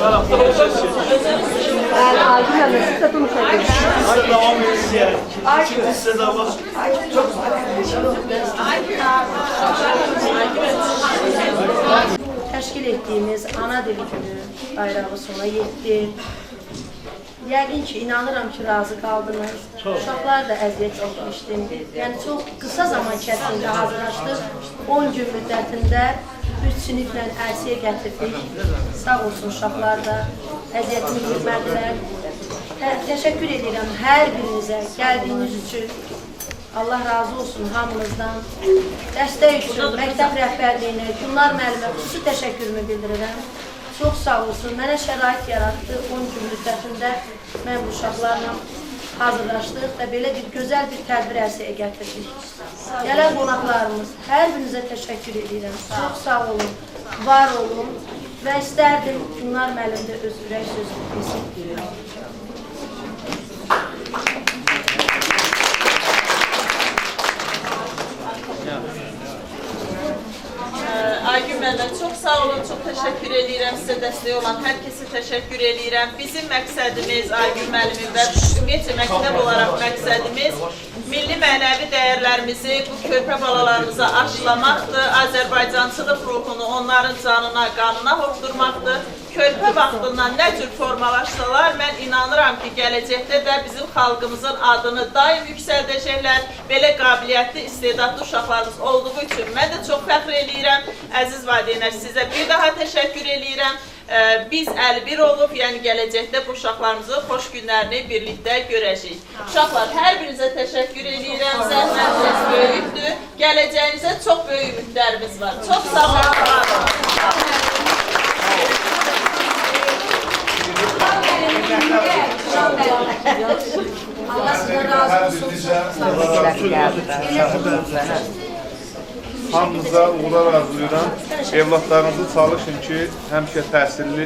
Bəli, Aygün müəllim, siz də danışabilirsiniz. Hadi devam edin. İkinci size de var. Təşkil etdiyimiz ana dili günü bayrağı sona yetdi. Yəqin ki, inanıram ki, razı qaldınız. Uşaqlar da əziyyət çəkmişdim. Yəni, çox qısa zaman kəsində hazırlaşdıq. 10 gün müddətində 3 siniflə ərsiyə gətirdik. Sağ olsun uşaqlar da əziyyətini bilmədilər. Təşəkkür edirəm hər birinizə gəldiyiniz üçün. Allah razı olsun hamınızdan. Dəstək üçün məktəb rəhbərliyinə, Gülnar müəllimə xüsusi təşəkkürümü bildirirəm. Çox sağ olsun, mənə şərait yaratdı. 10 gün müddətində mən bu uşaqlarla hazırlaşdıq və belə bir gözəl bir tədbir ərsiyə gətirdik. Gələn qonaqlarımız, hər birinizə təşəkkür edirəm. Çox sağ olun, var olun və istərdim Gülnar müəllim də öz ürək sözünü desin. Aygün müəllim, çox sağ olun, çox təşəkkür edirəm sizə dəstək olan hər kəsə təşəkkür edirəm. Bizim məqsədimiz Aygün müəllimin və ümumiyyətlə məktəb olaraq məqsədimiz milli mənəvi dəyərlərimizi bu körpə balalarımıza aşılamaqdır, Azərbaycançılıq ruhunu onların canına, qanına hopdurmaqdır. Körpə vaxtından nə cür formalaşsalar, mən inanıram ki, gələcəkdə də bizim xalqımızın adını daim yüksəldəcəklər. Belə qabiliyyətli, istedadlı uşaqlarımız olduğu üçün mən də çox fəxr eləyirəm. Əziz valideynlər, sizə bir daha təşəkkür eləyirəm. Biz əlbir olub, yəni gələcəkdə bu uşaqlarımızın xoş günlərini birlikdə görəcəyik. Uşaqlar, hər birinizə təşəkkür eləyirəm. Zəhmətiniz böyükdür. Gələcəyinizə çox böyük ümidlərimiz var. Çox sağ olun. Allah sizə razı olsun. Hamınıza uğurlar arzulayıram. Evlatlarınızı çalışın ki, həmişə təhsilli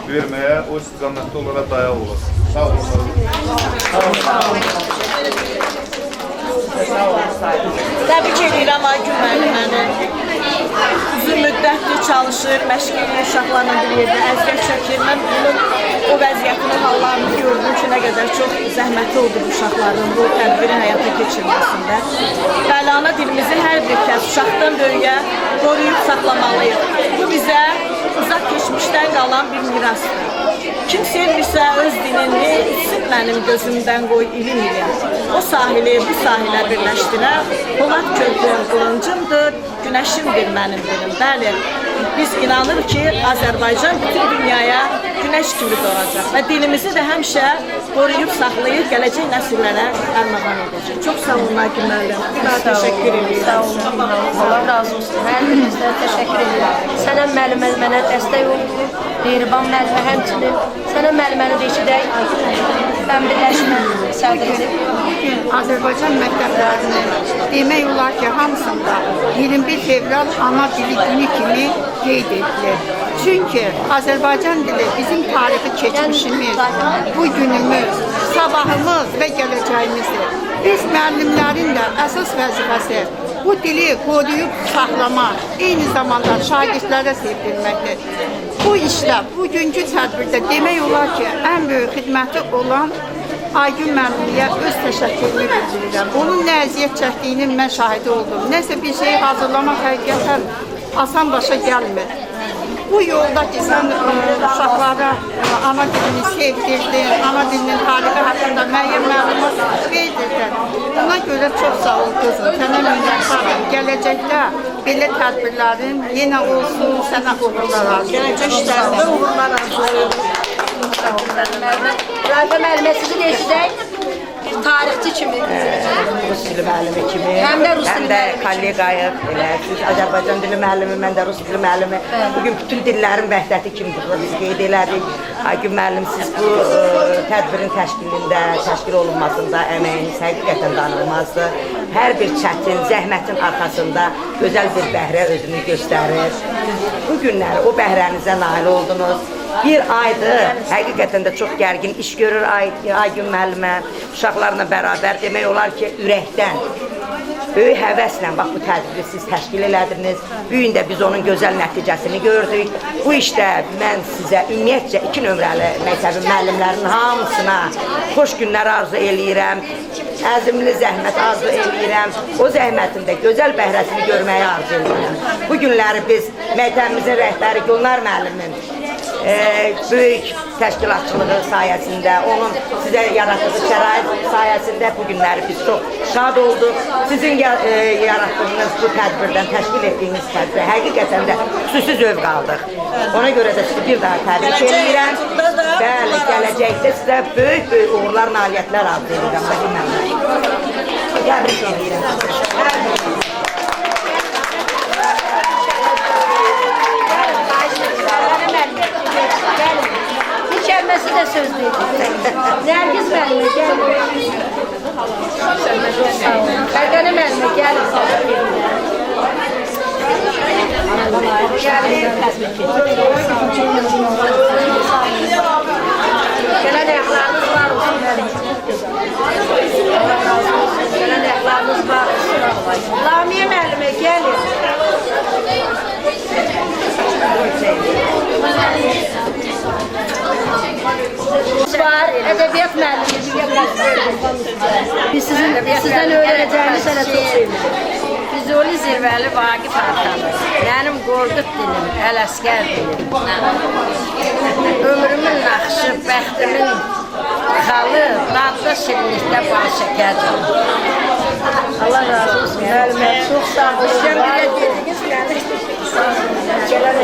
verməyə, o istiqamətdə olaraq dayaq olasın. Sağ olun. Təbrik edirəm Aygün müəlliməni. Uzun müddətdir çalışır, məşq edir, uşaqlarla bir yerdə əziyyət çəkir. Mən bunun o vəziyyətini, hallarını gördüm ki, nə qədər çox zəhmətli oldu bu uşaqların bu tədbiri həyata keçirməsində. Bəli, ana dilimizi hər bir kəs uşaqdan böyüyə qoruyub saxlamalıyıq. Bu bizə uzaq keçmişdən qalan bir mirasdır. Kim sevmirsə öz dilini, içsin mənim gözümdən qoy ilim ilə. O sahili, bu sahilə birləşdirər. Polad körpüm, qılıncımdır, günəşimdir mənim dilim. Bəli, biz inanırıq ki, Azərbaycan bütün dünyaya günəş kimi doğacaq və dilimizi də həmişə qoruyub saxlayıb gələcək nəsillərə ərmağan edəcək. Çox sağ olun Aygün müəllim. Təşəkkür edirəm. Sağ olun. Allah razı olsun. Hər birinizdən təşəkkür edirəm. Sənəm müəllimə mənə dəstək oldu. Mehriban müəllimə həmçinin. Sənəm müəlliməni də eşidək. Sən birləşmə sədri. Azərbaycan məktəblərinin demək olar ki, hamısında 21 fevral ana dili günü kimi qeyd edilir. Çünki Azərbaycan dili bizim tarixi keçmişimiz, bu günümüz, sabahımız və gələcəyimizdir. Biz müəllimlərin də əsas vəzifəsi bu dili qoruyub saxlamaq, eyni zamanda şagirdlərə sevdirməkdir. Bu işlə, bugünkü tədbirdə demək olar ki, ən böyük xidməti olan Aygün müəllimliyə öz təşəkkürümü bildirirəm. Onun nə əziyyət çəkdiyinin mən şahidi oldum. Nəsə bir şey hazırlamaq həqiqətən asan başa gəlmir. Bu yolda ki, sən uşaqlara ana dilini sevdirdin, ana dilinin tarixi haqqında müəyyən məlumat verdirdin. Buna görə çox sağ ol qızım, sənə minnətdarım. Gələcəkdə belə tədbirlərin yenə olsun, sənə uğurlar arzulayıram. Gələcək işlərində uğurlar arzulayıram. Rəfə müəllimə sizi də eşidək. Tarixçi kimi. Rus dili müəllimi kimi. Həm də rus dili müəllimi kimi. Kollegayıq, siz Azərbaycan dili müəllimi, mən də rus dili müəllimi. Bugün bütün dillərin vəhdəti kimidir, biz qeyd elədik. Aygün müəllim, siz bu tədbirin təşkilində, təşkil olunmasında əməyiniz həqiqətən danılmazdır. Hər bir çətin, zəhmətin arxasında gözəl bir bəhrə özünü göstərir. Bu günləri o bəhrənizə nail oldunuz. Bir aydır, həqiqətən də çox gərgin iş görür Aygün müəllimə, uşaqlarla bərabər demək olar ki, ürəkdən böyük həvəslə bax bu tədbiri siz təşkil elədiniz. Bu gün də biz onun gözəl nəticəsini gördük. Bu işdə mən sizə ümumiyyətcə 2 nömrəli məktəbin müəllimlərinin hamısına xoş günlər arzu eləyirəm. Əzimli zəhmət arzu eləyirəm. O zəhmətin də gözəl bəhrəsini görməyi arzu eləyirəm. Bu günləri biz məktəbimizin rəhbəri Gülnar müəllimin böyük təşkilatçılığı sayəsində, onun sizə yaratdığı şərait sayəsində bu günləri biz çox şad olduq. Sizin yaratdığınız bu tədbirdən, təşkil etdiyiniz tədbirə həqiqətən də xüsusi zövq aldıq. Ona görə də sizi bir daha təbrik edirəm. Bəli, gələcəkdə sizə böyük uğurlar, nailiyyətlər arzu edirəm. Təbrik edirəm. Kəlməsi də söz deyildi. Nərgiz müəllimə gəlin. Fərqənə müəllimə gəlin. Gələn ayaqlarınız var olsun. Gələn ayaqlarınız var olsun. Lamiyə müəllimə gəlin. Var, edebiyat müəllimi. Biz sizdən öyrənəcəyimiz sənə çox sevindim. Füzuli Zirvəli Vaqif Arxanı, mənim Qorqud dilim, Ələsgər dilim. Ömrümün naxışı, bəxtimin xalı, dadlı şirinlikdə bal şəkərdir. Allah razı olsun. Müəllimə çox sağ olun. Gələn